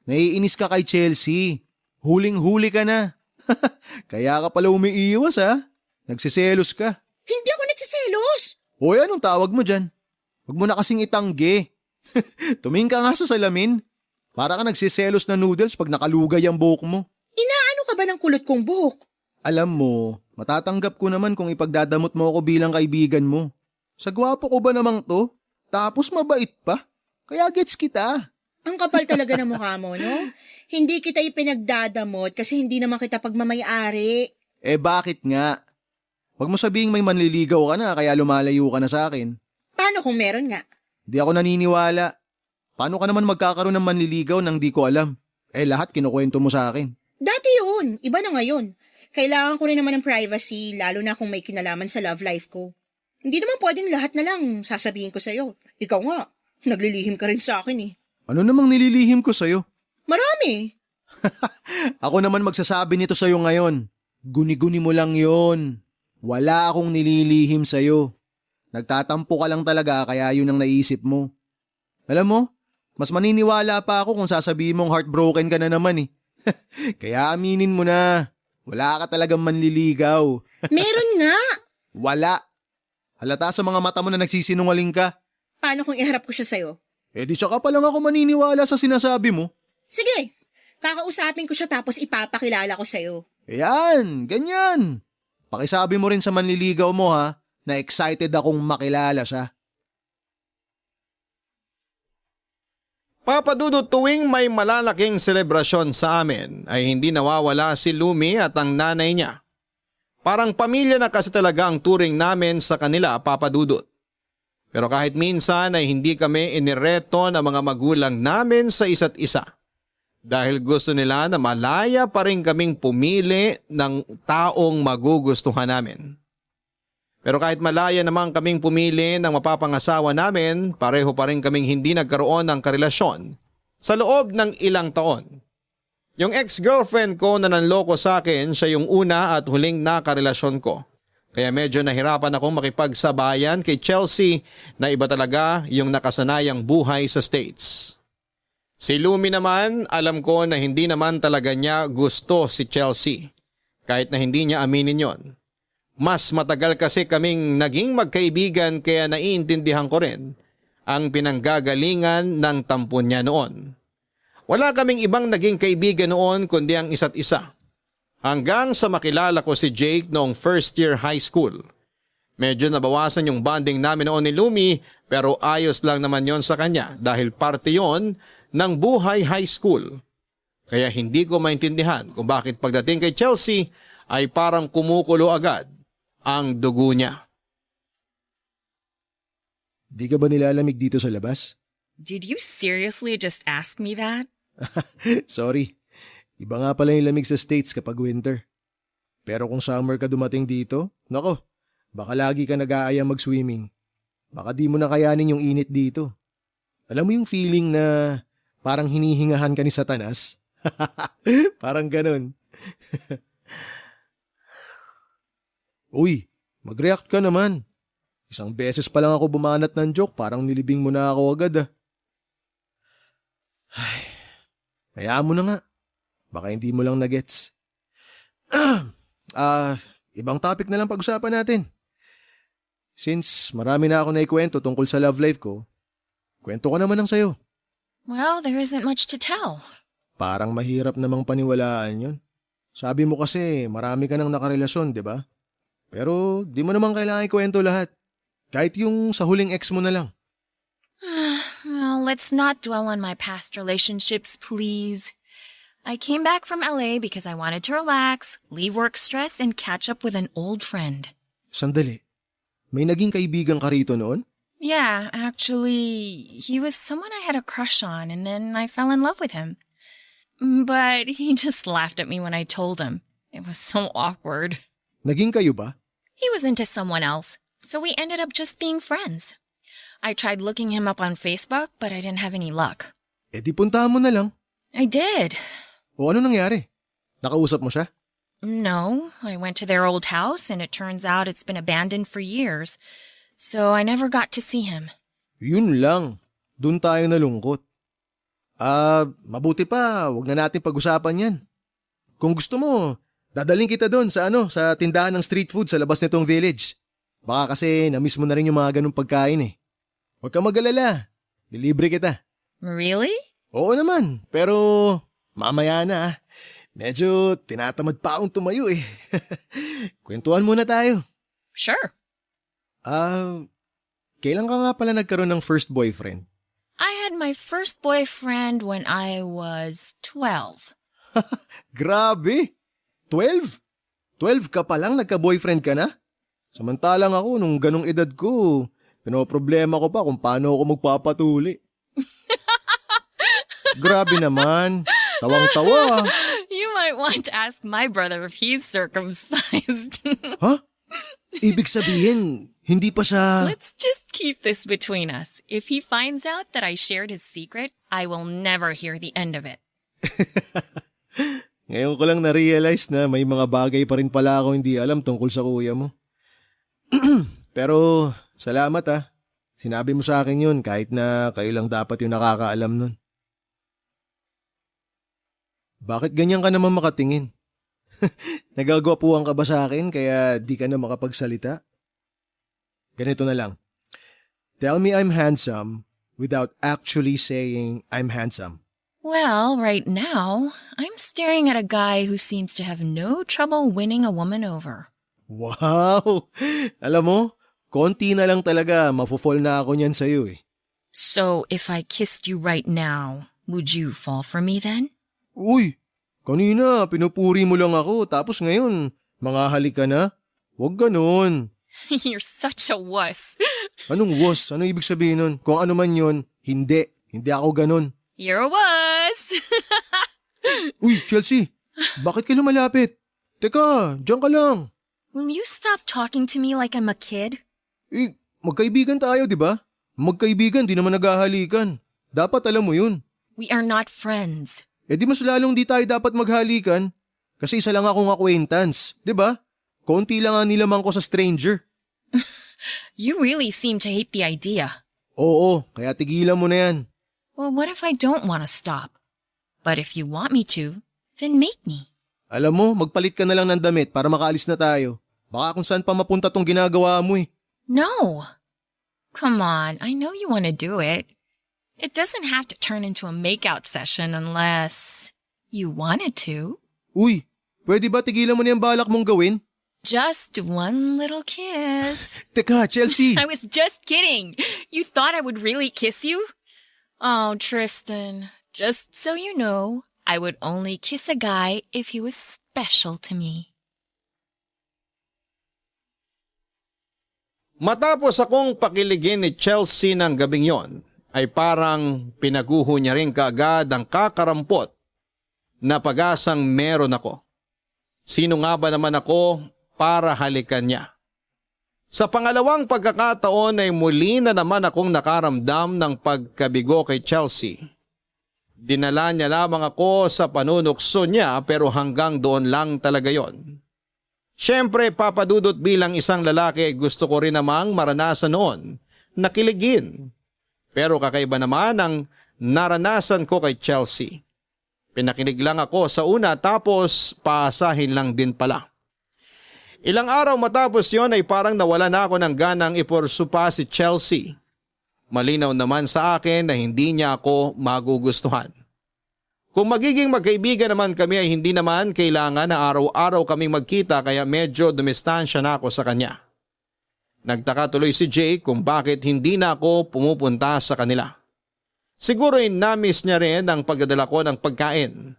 Naiinis ka kay Chelsea. Huling-huli ka na. Kaya ka pala umiiwas ha. Nagsiselos ka. Hindi ako nagsiselos. Hoy, anong tawag mo dyan? Huwag mo na kasing itanggi. Tumingin ka nga sa salamin. Para ka nagsiselos na noodles pag nakalugay ang buhok mo. Inaano ka ba ng kulot kong buhok? Alam mo, matatanggap ko naman kung ipagdadamot mo ako bilang kaibigan mo. Sa gwapo ko ba namang to? Tapos mabait pa? Kaya gets kita. Ang kapal talaga ng mukha mo, no? Hindi kita ipinagdadamot kasi hindi naman kita pagmamayari. Bakit nga? Huwag mo sabihing may manliligaw ka na kaya lumalayo ka na sa akin. Paano kung meron nga? Di ako naniniwala. Paano ka naman magkakaroon ng manliligaw nang di ko alam? Lahat kinukwento mo sa akin. Dati yun. Iba na ngayon. Kailangan ko rin naman ng privacy lalo na kung may kinalaman sa love life ko. Hindi naman pwedeng lahat na lang sasabihin ko sa'yo. Ikaw nga, naglilihim ka rin sa akin eh. Ano namang nililihim ko sa'yo? Marami. Ako naman magsasabi nito sa'yo ngayon. Guni-guni mo lang yon. Wala akong nililihim sa'yo. Nagtatampo ka lang talaga kaya yun ang naisip mo. Alam mo, mas maniniwala pa ako kung sasabihin mong heartbroken ka na naman eh. Kaya aminin mo na. Wala ka talagang manliligaw. Meron nga. Wala. Halata sa mga mata mo na nagsisinungaling ka. Paano kung iharap ko siya sa'yo? Eh di tsaka pa lang ako maniniwala sa sinasabi mo. Sige, kakausapin ko siya tapos ipapakilala ko sa'yo. Ayan, ganyan. Pakisabi mo rin sa manliligaw mo ha, na excited akong makilala siya. Papadudot, tuwing may malalaking selebrasyon sa amin ay hindi nawawala si Lumi at ang nanay niya. Parang pamilya na kasi talaga ang turing namin sa kanila, Papadudot. Pero kahit minsan ay hindi kami inireto ng mga magulang namin sa isa't isa. Dahil gusto nila na malaya pa rin kaming pumili ng taong magugustuhan namin. Pero kahit malaya naman kaming pumili ng mapapangasawa namin, pareho pa rin kaming hindi nagkaroon ng karelasyon sa loob ng ilang taon. Yung ex-girlfriend ko na nanloko sa akin, siya yung una at huling nakarelasyon ko. Kaya medyo nahirapan akong makipagsabayan kay Chelsea na iba talaga yung nakasanayang buhay sa States. Si Lumi naman, alam ko na hindi naman talaga niya gusto si Chelsea, kahit na hindi niya aminin yon. Mas matagal kasi kaming naging magkaibigan kaya naiintindihan ko rin ang pinanggagalingan ng tampon niya noon. Wala kaming ibang naging kaibigan noon kundi ang isa't isa. Hanggang sa makilala ko si Jake noong first year high school. Medyo nabawasan yung bonding namin noon ni Lumi pero ayos lang naman yon sa kanya dahil parte yon ng buhay high school. Kaya hindi ko maintindihan kung bakit pagdating kay Chelsea ay parang kumukulo agad ang dugo niya. Di ka ba nilalamig dito sa labas? Did you seriously just ask me that? Sorry. Iba nga pala yung lamig sa States kapag winter. Pero kung summer ka dumating dito, nako, baka lagi ka nag-aaya mag-swimming. Baka di mo na kayanin yung init dito. Alam mo yung feeling na parang hinihingahan ka ni Satanas? Parang ganun. Uy, mag-react ka naman. Isang beses pa lang ako bumanat ng joke, parang nilibing mo na ako agad ah. Ay, hayaan mo na nga. Baka hindi mo lang nagets. Ibang topic na lang pag-usapan natin. Since marami na ako naikwento tungkol sa love life ko, kwento ko naman ang sayo. Well, there isn't much to tell. Parang mahirap namang paniwalaan yun. Sabi mo kasi marami ka nang nakarelasyon, di ba? Pero di mo naman kailangan ikwento lahat. Kahit yung sa huling ex mo na lang. Well, let's not dwell on my past relationships, please. I came back from LA because I wanted to relax, leave work stress, and catch up with an old friend. Sandali. May naging kaibigan ka rito noon? Yeah, actually, he was someone I had a crush on, and then I fell in love with him. But he just laughed at me when I told him. It was so awkward. Naging kayo ba? He was into someone else, so we ended up just being friends. I tried looking him up on Facebook, but I didn't have any luck. Eh di puntahan mo na lang. I did. O ano nangyari? Nakausap mo siya? No, I went to their old house, and it turns out it's been abandoned for years, so I never got to see him. Yun lang. Doon tayo nalungkot. Mabuti pa, wag na natin pag-usapan yan. Kung gusto mo, dadaling kita doon sa tindahan ng street food sa labas nitong village. Baka kasi na-miss mo na rin yung mga ganung pagkain eh. Huwag ka mag-alala. Lilibre kita. Really? Oo naman, pero mamaya na ah. Medyo tinatamad pa akong tumayo eh. Kwentuhan muna tayo. Sure. Kailan ka nga pala nagkaroon ng first boyfriend? I had my first boyfriend when I was 12. Grabe! 12? 12 ka pa lang nagka-boyfriend ka na? Samantalang ako nung ganong edad ko, pinoproblema ko pa kung paano ako magpapatuli. Grabe naman. Tawang-tawa. You might want to ask my brother if he's circumcised. Ha? Ibig sabihin, hindi pa siya... Let's just keep this between us. If he finds out that I shared his secret, I will never hear the end of it. Ngayon ko lang na-realize na may mga bagay pa rin pala ako hindi alam tungkol sa kuya mo. Pero salamat ah. Sinabi mo sa akin yun kahit na kayo lang dapat yung nakakaalam nun. Bakit ganyan ka naman makatingin? Nagagwapuhan ka ba sa akin kaya di ka na makapagsalita? ganito na lang. Tell me I'm handsome without actually saying I'm handsome. Well, right now, I'm staring at a guy who seems to have no trouble winning a woman over. Wow! Alam mo, konti na lang talaga, mafo-fall na ako niyan sa'yo eh. So, if I kissed you right now, would you fall for me then? Uy, kanina pinupuri mo lang ako tapos ngayon, mangahalik ka na? Huwag ganun. You're such a wuss. Anong was? Ano ibig sabihin nun? Kung ano man yun, hindi. Hindi ako ganun. You're a wuss. Uy, Chelsea, bakit ka lumalapit? Teka, diyan ka lang. Will you stop talking to me like I'm a kid? Eh, magkaibigan tayo, di ba? Magkaibigan, di naman naghahalikan. Dapat alam mo yun. We are not friends. Eh di mas lalong di tayo dapat maghalikan. Kasi isa lang akong acquaintance, di ba? Konti lang ang nilamang ko sa stranger. You really seem to hate the idea. Oo, kaya tigilan mo na yan. Well, what if I don't want to stop? But if you want me to, then make me. Alam mo, magpalit ka na lang ng damit para makaalis na tayo. Baka kung saan pa mapunta tong ginagawa mo eh. No. Come on, I know you want to do it. It doesn't have to turn into a makeout session unless you wanted to. Uy, pwede ba tigilan mo na yung balak mong gawin? Just one little kiss. Teka, Chelsea. I was just kidding. You thought I would really kiss you? Oh, Tristan, just so you know, I would only kiss a guy if he was special to me. Matapos akong pakiligin ni Chelsea ng gabing yon, ay parang pinaguho niya rin kaagad ang kakarampot na pag-asang meron ako. Sino nga ba naman ako para halikan niya? Sa pangalawang pagkakataon ay muli na naman akong nakaramdam ng pagkabigo kay Chelsea. Dinala niya lamang ako sa panunukso niya pero hanggang doon lang talaga yon. Siyempre papadudot bilang isang lalaki gusto ko rin namang maranasan noon, nakiligin. Pero kakaiba naman ang naranasan ko kay Chelsea. Pinakinig lang ako sa una tapos paasahin lang din pala. Ilang araw matapos yon ay parang nawala na ako ng ganang ipursupa si Chelsea. Malinaw naman sa akin na hindi niya ako magugustuhan. Kung magiging magkaibigan naman kami ay hindi naman kailangan na araw-araw kaming magkita kaya medyo dumistansya na ako sa kanya. Nagtaka tuloy si Jake kung bakit hindi na ako pumupunta sa kanila. Siguro ay namiss niya rin ang pagdadala ko ng pagkain.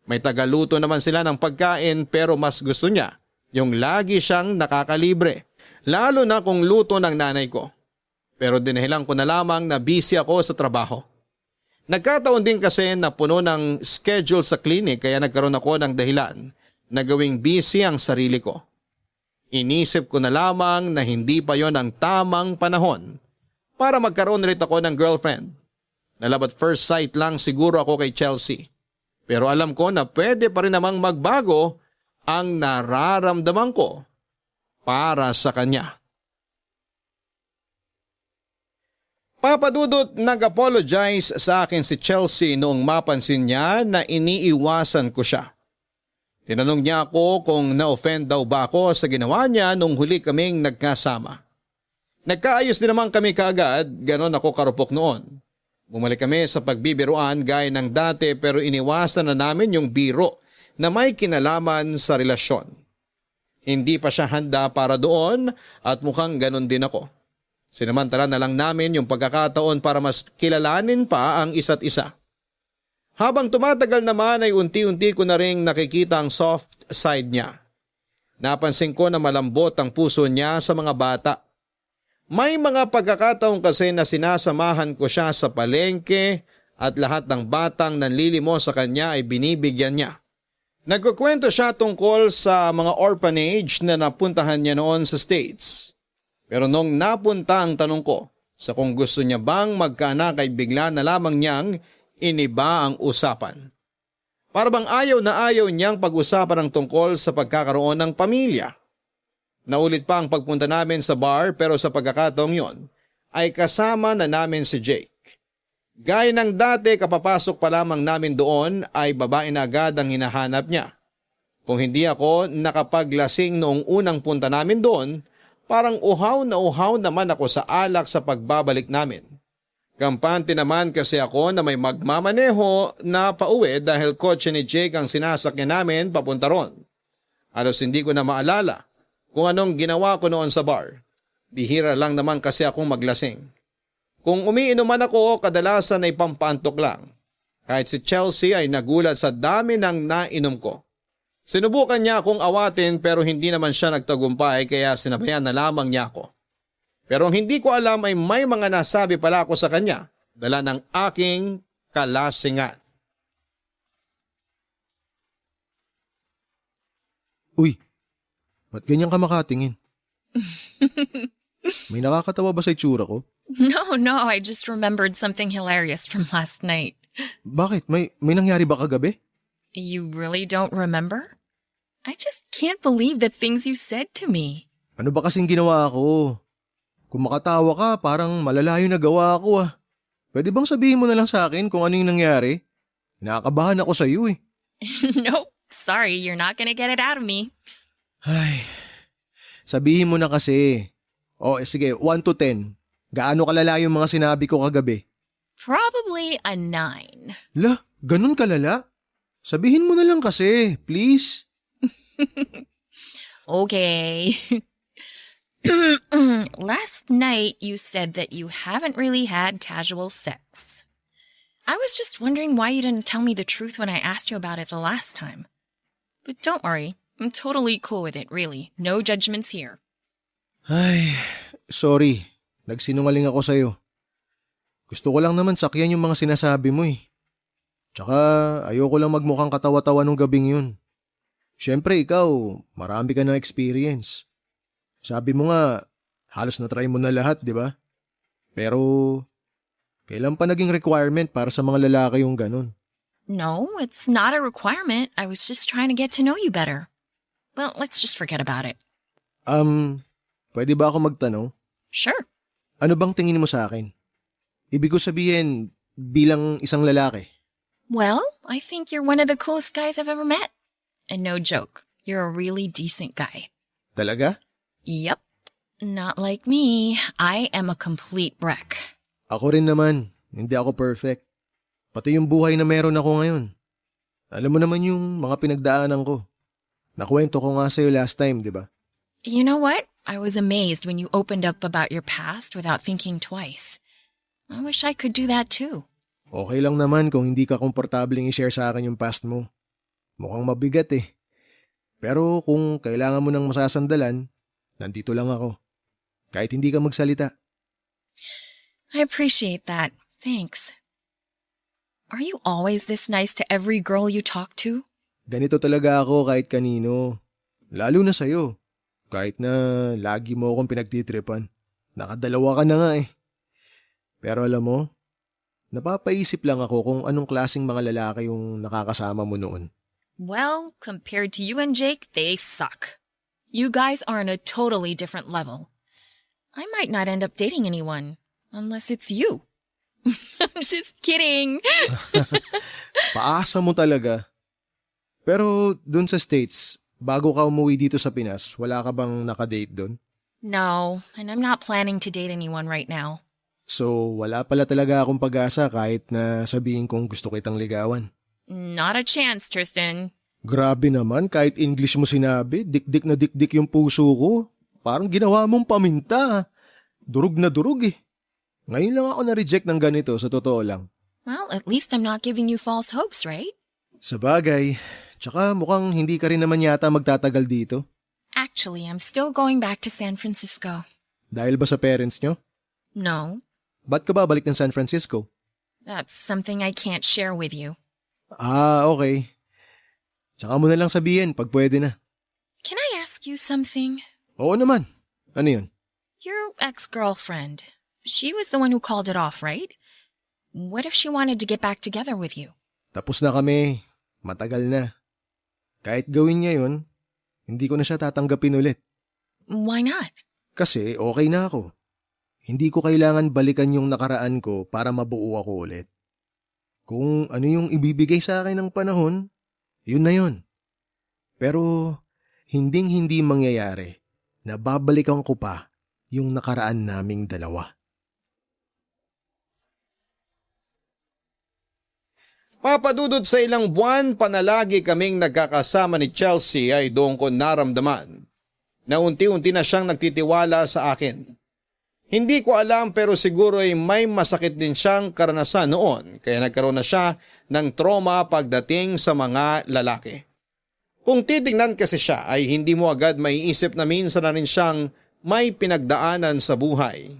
May tagaluto naman sila ng pagkain pero mas gusto niya yung lagi siyang nakakalibre, lalo na kung luto ng nanay ko. Pero dinahilan ko na lamang na busy ako sa trabaho. Nagkataon din kasi na puno ng schedule sa clinic kaya nagkaroon ako ng dahilan na gawing busy ang sarili ko. Inisip ko na lamang na hindi pa yon ang tamang panahon para magkaroon ulit ako ng girlfriend. Nalabat first sight lang siguro ako kay Chelsea. Pero alam ko na pwede pa rin namang magbago ang nararamdaman ko para sa kanya. Papadudot nag-apologize sa akin si Chelsea noong mapansin niya na iniiwasan ko siya. Tinanong niya ako kung na-offend daw ba ako sa ginawa niya nung huli kaming nagkasama. Nagkaayos din naman kami kaagad, ganon ako karupok noon. Bumalik kami sa pagbibiruan gaya ng dati pero iniwasan na namin yung biro na may kinalaman sa relasyon. Hindi pa siya handa para doon at mukhang ganon din ako. Sinamantala na lang namin yung pagkakataon para mas kilalanin pa ang isa't isa. Habang tumatagal naman ay unti-unti ko na ring nakikita ang soft side niya. Napansin ko na malambot ang puso niya sa mga bata. May mga pagkakataon kasi na sinasamahan ko siya sa palengke at lahat ng batang nanlilimo sa kanya ay binibigyan niya. Nagkukwento siya tungkol sa mga orphanage na napuntahan niya noon sa States. Pero nung napunta ang tanong ko sa kung gusto niya bang magkaanak ay bigla na lamang niyang iniba ang usapan. Para bang ayaw na ayaw niyang pag-usapan ang tungkol sa pagkakaroon ng pamilya. Naulit pa ang pagpunta namin sa bar pero sa pagkakataong yon ay kasama na namin si Jake. Gaya ng dati kapapasok pa lamang namin doon ay babae na agad ang hinahanap niya. Kung hindi ako nakapaglasing noong unang punta namin doon, Parang uhaw naman ako sa alak sa pagbabalik namin. Kampante naman kasi ako na may magmamaneho na pauwi dahil kotse ni Jake ang sinasakyan namin papunta ron. Halos hindi ko na maalala kung anong ginawa ko noon sa bar. Bihira lang naman kasi akong maglasing. Kung umiinom man ako, kadalasan ay pampantok lang. Kahit si Chelsea ay nagulat sa dami ng nainom ko. Sinubukan niya akong awatin pero hindi naman siya nagtagumpay kaya sinabayan na lamang niya ako. Pero ang hindi ko alam ay may mga nasabi pala ako sa kanya dala ng aking kalasingan. Uy, ba't ganyan ka makatingin? May nakakatawa ba sa itsura ko? No, I just remembered something hilarious from last night. Bakit? May nangyari ba kagabi? You really don't remember? I just can't believe the things you said to me. Ano ba kasing ginawa ko? Kung makatawa ka, parang malala yung nagawa ko ah. Pwede bang sabihin mo na lang sa akin kung ano yung nangyari? Nakakabahan ako sa iyo eh. Nope, sorry, you're not gonna get it out of me. Ay, sabihin mo na kasi. Sige, 1 to 10. Gaano kalala yung mga sinabi ko kagabi? Probably a 9. La, ganun kalala? Sabihin mo na lang kasi, please. Okay. Last night you said that you haven't really had casual sex. I was just wondering why you didn't tell me the truth when I asked you about it the last time. But don't worry, I'm totally cool with it, really. No judgments here. Ay, sorry. Nagsinungaling ako sa'yo. Gusto ko lang naman sakyan yung mga sinasabi mo eh. Tsaka ayoko lang magmukhang katawa-tawa nung gabing yun. Siyempre ikaw, marami ka ng experience. Sabi mo nga, halos na-try mo na lahat, di ba? Pero, kailan pa naging requirement para sa mga lalaki yung ganun? No, it's not a requirement. I was just trying to get to know you better. Well, let's just forget about it. Pwede ba ako magtanong? Sure. Ano bang tingin mo sa akin? Ibig ko sabihin, bilang isang lalaki. Well, I think you're one of the coolest guys I've ever met. And no joke, you're a really decent guy. Talaga? Yep. Not like me. I am a complete wreck. Ako rin naman, hindi ako perfect. Pati yung buhay na meron ako ngayon. Alam mo naman yung mga pinagdaanan ko. Nakwento ko nga sa'yo last time, di ba? You know what? I was amazed when you opened up about your past without thinking twice. I wish I could do that too. Okay lang naman kung hindi ka komportabling i-share sa akin yung past mo. Mukhang mabigat eh. Pero kung kailangan mo ng masasandalan, nandito lang ako. Kahit hindi ka magsalita. I appreciate that. Thanks. Are you always this nice to every girl you talk to? Ganito talaga ako kahit kanino. Lalo na sa'yo. Kahit na lagi mo akong pinagtitripan. Nakadalawa ka na nga eh. Pero alam mo, napapaisip lang ako kung anong klaseng mga lalaki yung nakakasama mo noon. Well, compared to you and Jake, they suck. You guys are on a totally different level. I might not end up dating anyone, unless it's you. I'm just kidding. Paasa mo talaga. Pero dun sa States, bago ka umuwi dito sa Pinas, wala ka bang nakadate dun? No, and I'm not planning to date anyone right now. So wala pala talaga akong pag-asa kahit na sabihin kong gusto kitang ligawan. Not a chance, Tristan. Grabe naman, kahit English mo sinabi, dikdik na dikdik yung puso ko. Parang ginawa mong paminta. Durog na durog eh. Ngayon lang ako na-reject ng ganito, sa totoo lang. Well, at least I'm not giving you false hopes, right? Sabagay, tsaka mukhang hindi ka rin naman yata magtatagal dito. Actually, I'm still going back to San Francisco. Dahil ba sa parents nyo? No, Ba't ka babalik ng San Francisco? that's something I can't share with you. Okay. Tsaka mo na lang sabihin pag pwede na. Can I ask you something? Oo naman. Ano yun? Your ex-girlfriend, she was the one who called it off, right? What if she wanted to get back together with you? Tapos na kami. Matagal na. Kahit gawin niya yun, hindi ko na siya tatanggapin ulit. Why not? Kasi okay na ako. Hindi ko kailangan balikan yung nakaraan ko para mabuo ako ulit. Kung ano yung ibibigay sa akin ng panahon, yun na yun. Pero hinding-hindi mangyayari na babalikan ko pa yung nakaraan naming dalawa. Papadudod sa ilang buwan, panalagi kaming nagkakasama ni Chelsea ay doon ko naramdaman na unti-unti na siyang nagtitiwala sa akin. Hindi ko alam pero siguro ay may masakit din siyang karanasan noon kaya nagkaroon na siya ng trauma pagdating sa mga lalaki. Kung titingnan kasi siya ay hindi mo agad maiisip na minsan na rin siyang may pinagdaanan sa buhay.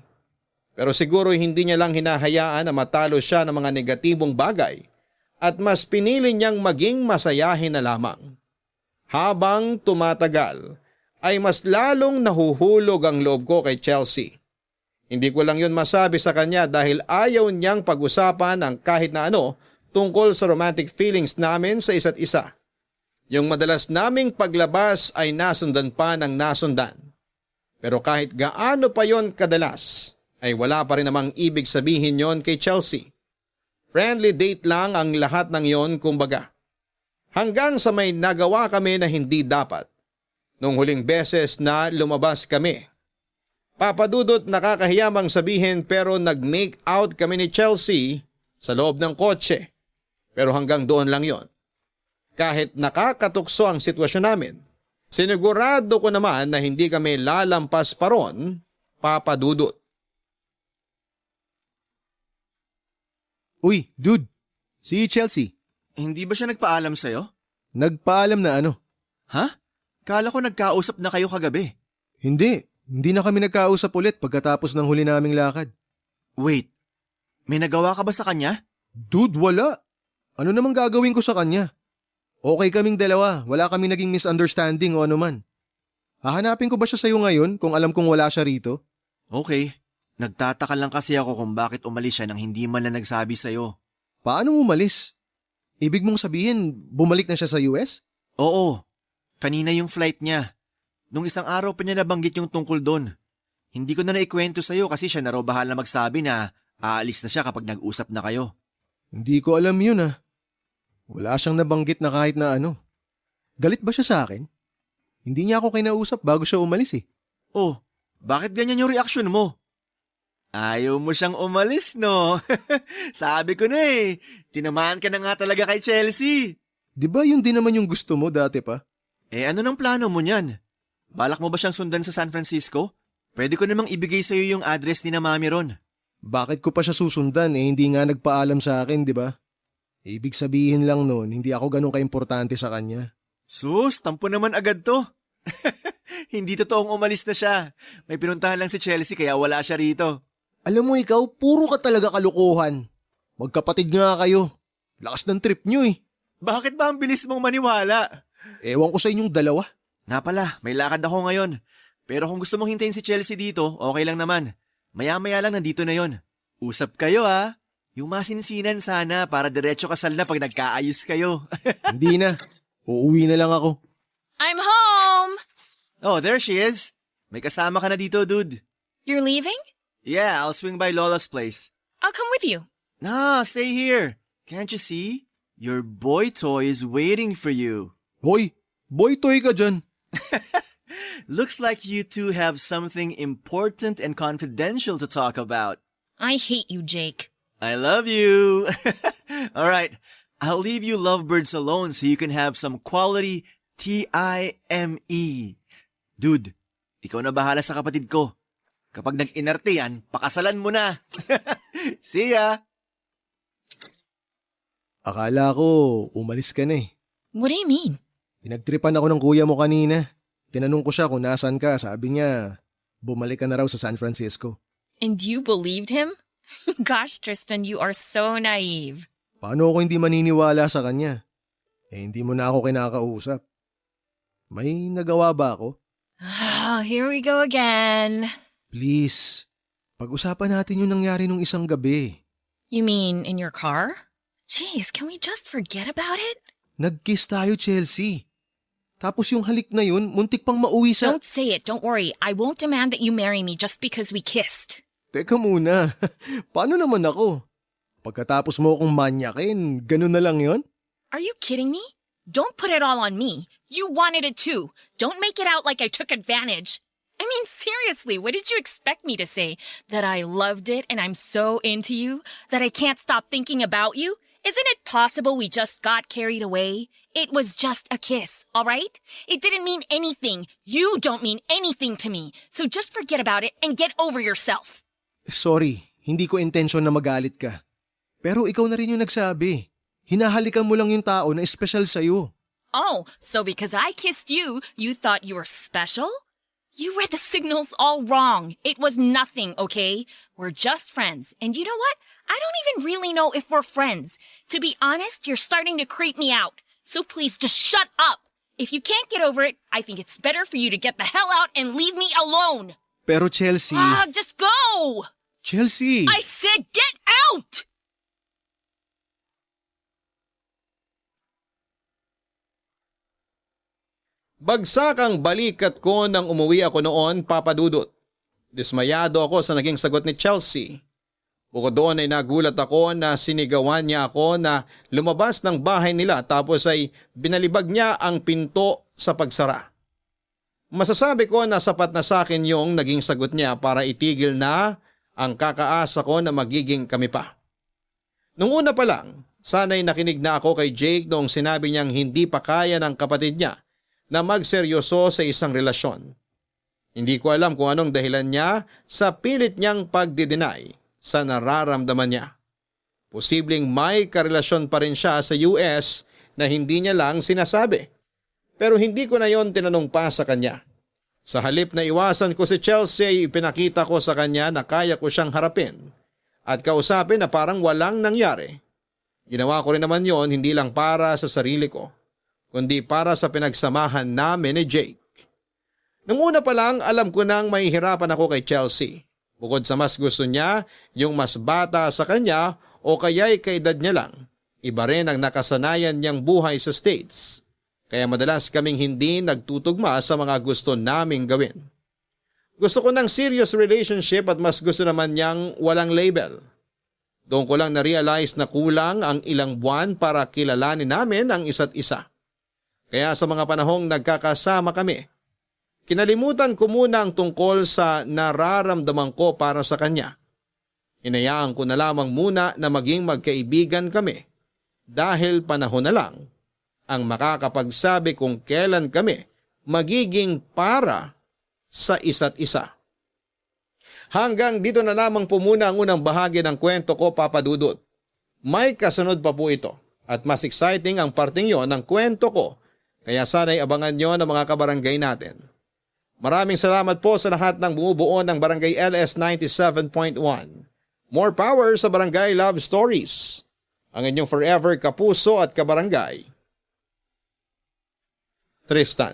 Pero siguro hindi niya lang hinahayaan na matalo siya ng mga negatibong bagay at mas pinili niyang maging masayahin na lamang. Habang tumatagal ay mas lalong nahuhulog ang loob ko kay Chelsea. Hindi ko lang yun masabi sa kanya dahil ayaw niyang pag-usapan ang kahit na ano tungkol sa romantic feelings namin sa isa't isa. Yung madalas naming paglabas ay nasundan pa ng nasundan. Pero kahit gaano pa yon kadalas, ay wala pa rin namang ibig sabihin yon kay Chelsea. Friendly date lang ang lahat ng yon kumbaga. Hanggang sa may nagawa kami na hindi dapat. Nung huling beses na lumabas kami. Papadudot nakakahiyamang sabihin pero nag-make out kami ni Chelsea sa loob ng kotse. Pero hanggang doon lang yon. Kahit nakakatukso ang sitwasyon namin, sinigurado ko naman na hindi kami lalampas pa ron, papadudot. Uy, dude! Si Chelsea. Hindi ba siya nagpaalam sa'yo? Nagpaalam na ano? Ha? Kala ko nagkausap na kayo kagabi. Hindi na kami nagkausap ulit pagkatapos ng huli naming lakad. Wait, may nagawa ka ba sa kanya? Dude, wala. Ano namang gagawin ko sa kanya? Okay kaming dalawa, wala kaming naging misunderstanding o ano man. Hahanapin ko ba siya sa'yo ngayon kung alam kong wala siya rito? Okay, nagtataka lang kasi ako kung bakit umalis siya nang hindi man lang nagsabi sa'yo. Paano umalis? Ibig mong sabihin, bumalik na siya sa US? Oo, kanina yung flight niya. Nung isang araw pa niya nabanggit yung tungkol doon. Hindi ko na naikwento sa'yo kasi siya na raw bahala magsabi na aalis na siya kapag nag-usap na kayo. Hindi ko alam yun ah. Wala siyang nabanggit na kahit na ano. Galit ba siya sa akin? Hindi niya ako kinausap bago siya umalis eh. Oh, bakit ganyan yung reaksyon mo? Ayaw mo siyang umalis, no? Sabi ko na eh, tinamaan ka na nga talaga kay Chelsea. Di ba yun din naman yung gusto mo dati pa? Eh ano nang plano mo niyan? Balak mo ba siyang sundan sa San Francisco? Pwede ko namang ibigay sa'yo yung address ni na mami ron. Bakit ko pa siya susundan eh hindi nga nagpaalam sa akin, di ba? Ibig sabihin lang nun, hindi ako ganun kaimportante sa kanya. Sus, tampo naman agad to. Hindi totoong umalis na siya. May pinuntahan lang si Chelsea kaya wala siya rito. Alam mo ikaw, puro ka talaga kalukuhan. Magkapatid nga kayo. Lakas ng trip nyo eh. Bakit ba ang bilis mong maniwala? Ewan ko sa inyong dalawa. Nga pala, may lakad ako ngayon. Pero kung gusto mong hintayin si Chelsea dito, okay lang naman. Maya-maya lang nandito na yon. Usap kayo ha. Yung masinsinan sana para diretso kasal na pag nagkaayos kayo. Hindi na. Uuwi na lang ako. I'm home! Oh, there she is. May kasama ka na dito, dude. You're leaving? Yeah, I'll swing by Lola's place. I'll come with you. Nah, stay here. Can't you see? Your boy toy is waiting for you. Hoy, boy toy ka dyan. Looks like you two have something important and confidential to talk about. I hate you, Jake. I love you. All right, I'll leave you lovebirds alone so you can have some quality time. Dude, ikaw na bahala sa kapatid ko. Kapag nag-inarte yan, pakasalan mo na. See ya! Akala ko, umalis ka na eh. What do you mean? Pinagtripan ako ng kuya mo kanina. Tinanong ko siya kung nasan ka. Sabi niya, bumalik ka na raw sa San Francisco. And you believed him? Gosh, Tristan, you are so naive. Paano ako hindi maniniwala sa kanya? Eh, hindi mo na ako kinakausap. May nagawa ba ako? Oh, here we go again. Please, pag-usapan natin yung nangyari nung isang gabi. You mean in your car? Jeez, can we just forget about it? Nag-kiss tayo, Chelsea. Tapos yung halik na yun, muntik pang mauwi sa... Don't say it. Don't worry. I won't demand that you marry me just because we kissed. Teka muna, paano naman ako? Pagkatapos mo akong manyakin, ganun na lang yon? Are you kidding me? Don't put it all on me. You wanted it too. Don't make it out like I took advantage. I mean, seriously, what did you expect me to say? That I loved it and I'm so into you? That I can't stop thinking about you? Isn't it possible we just got carried away? It was just a kiss, all right? It didn't mean anything. You don't mean anything to me. So just forget about it and get over yourself. Sorry, hindi ko intensyon na magalit ka. Pero ikaw na rin yung nagsabi. Hinahalikan mo lang yung tao na espesyal sa'yo. Oh, so because I kissed you, you thought you were special? You read the signals all wrong. It was nothing, okay? We're just friends. And you know what? I don't even really know if we're friends. To be honest, you're starting to creep me out. So please just shut up. If you can't get over it, I think it's better for you to get the hell out and leave me alone. Pero Chelsea... Just go! Chelsea! I said get out! Bagsak ang balikat ko nang umuwi ako noon, Papa Dudut. Dismayado ako sa naging sagot ni Chelsea. Bukod doon ay nagulat ako na sinigawan niya ako na lumabas ng bahay nila tapos ay binalibag niya ang pinto sa pagsara. Masasabi ko na sapat na sa akin yung naging sagot niya para itigil na ang kakaasa ko na magiging kami pa. Nung una pa lang, sana'y nakinig na ako kay Jake noong sinabi niyang hindi pa kaya ng kapatid niya na magseryoso sa isang relasyon. Hindi ko alam kung anong dahilan niya sa pilit niyang pagdi-deny sa nararamdaman niya. Posibleng may karelasyon pa rin siya sa US na hindi niya lang sinasabi. Pero hindi ko na yon tinanong pa sa kanya. Sa halip na iwasan ko si Chelsea, ipinakita ko sa kanya na kaya ko siyang harapin at kausapin na parang walang nangyari. Ginawa ko rin naman yon hindi lang para sa sarili ko, kundi para sa pinagsamahan namin ni Jake. Nung una pa lang, alam ko nang mahihirapan ako kay Chelsea. Bukod sa mas gusto niya, yung mas bata sa kanya o kaya'y kaedad niya lang, iba rin ang nakasanayan niyang buhay sa States. Kaya madalas kaming hindi nagtutugma sa mga gusto naming gawin. Gusto ko ng serious relationship at mas gusto naman niyang walang label. Doon ko lang na-realize na kulang ang ilang buwan para kilalanin namin ang isa't isa. Kaya sa mga panahong nagkakasama kami, kinalimutan ko muna ang tungkol sa nararamdaman ko para sa kanya. Hinayaan ko na lamang muna na maging magkaibigan kami dahil panahon na lang ang makakapagsabi kung kailan kami magiging para sa isa't isa. Hanggang dito na lamang po muna ang unang bahagi ng kwento ko, Papa Dudut. May kasunod pa po ito at mas exciting ang parting yon ng kwento ko. Kaya sana'y abangan nyo ng mga kabarangay natin. Maraming salamat po sa lahat ng bumubuo ng Barangay LS 97.1. More power sa Barangay Love Stories. Ang inyong forever kapuso at kabarangay, Tristan.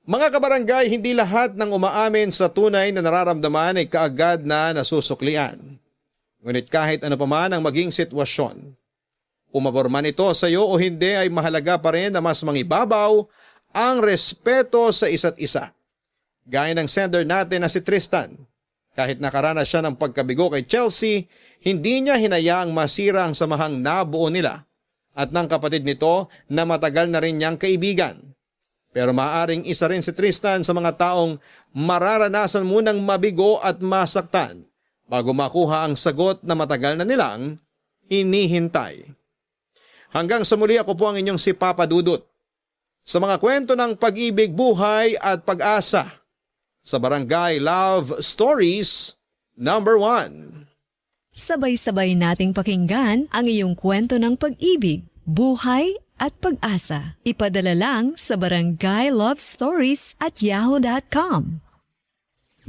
Mga kabarangay, hindi lahat ng umaamin sa tunay na nararamdaman ay kaagad na nasusuklian. Ngunit kahit ano pa man ang maging sitwasyon, umabor man ito sa iyo o hindi, ay mahalaga pa rin na mas mangibabaw ang respeto sa isa't isa. Gaya ng sender natin na si Tristan. Kahit nakaranas siya ng pagkabigo kay Chelsea, hindi niya hinayaang masira ang samahang nabuo nila at ng kapatid nito na matagal na rin niyang kaibigan. Pero maaring isa rin si Tristan sa mga taong mararanasan munang mabigo at masaktan bago makuha ang sagot na matagal na nilang hinihintay. Hanggang sa muli, ako po ang inyong si Papa Dudut sa mga kwento ng pag-ibig, buhay at pag-asa sa Barangay Love Stories number 1. Sabay-sabay nating pakinggan ang iyong kwento ng pag-ibig, buhay at pag-asa. Ipadala lang sa barangaylovestories@yahoo.com.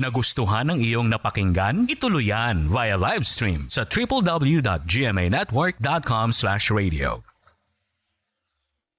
Nagustuhan ng iyong napakinggan? Ituloy yan via live stream sa www.gmanetwork.com/radio.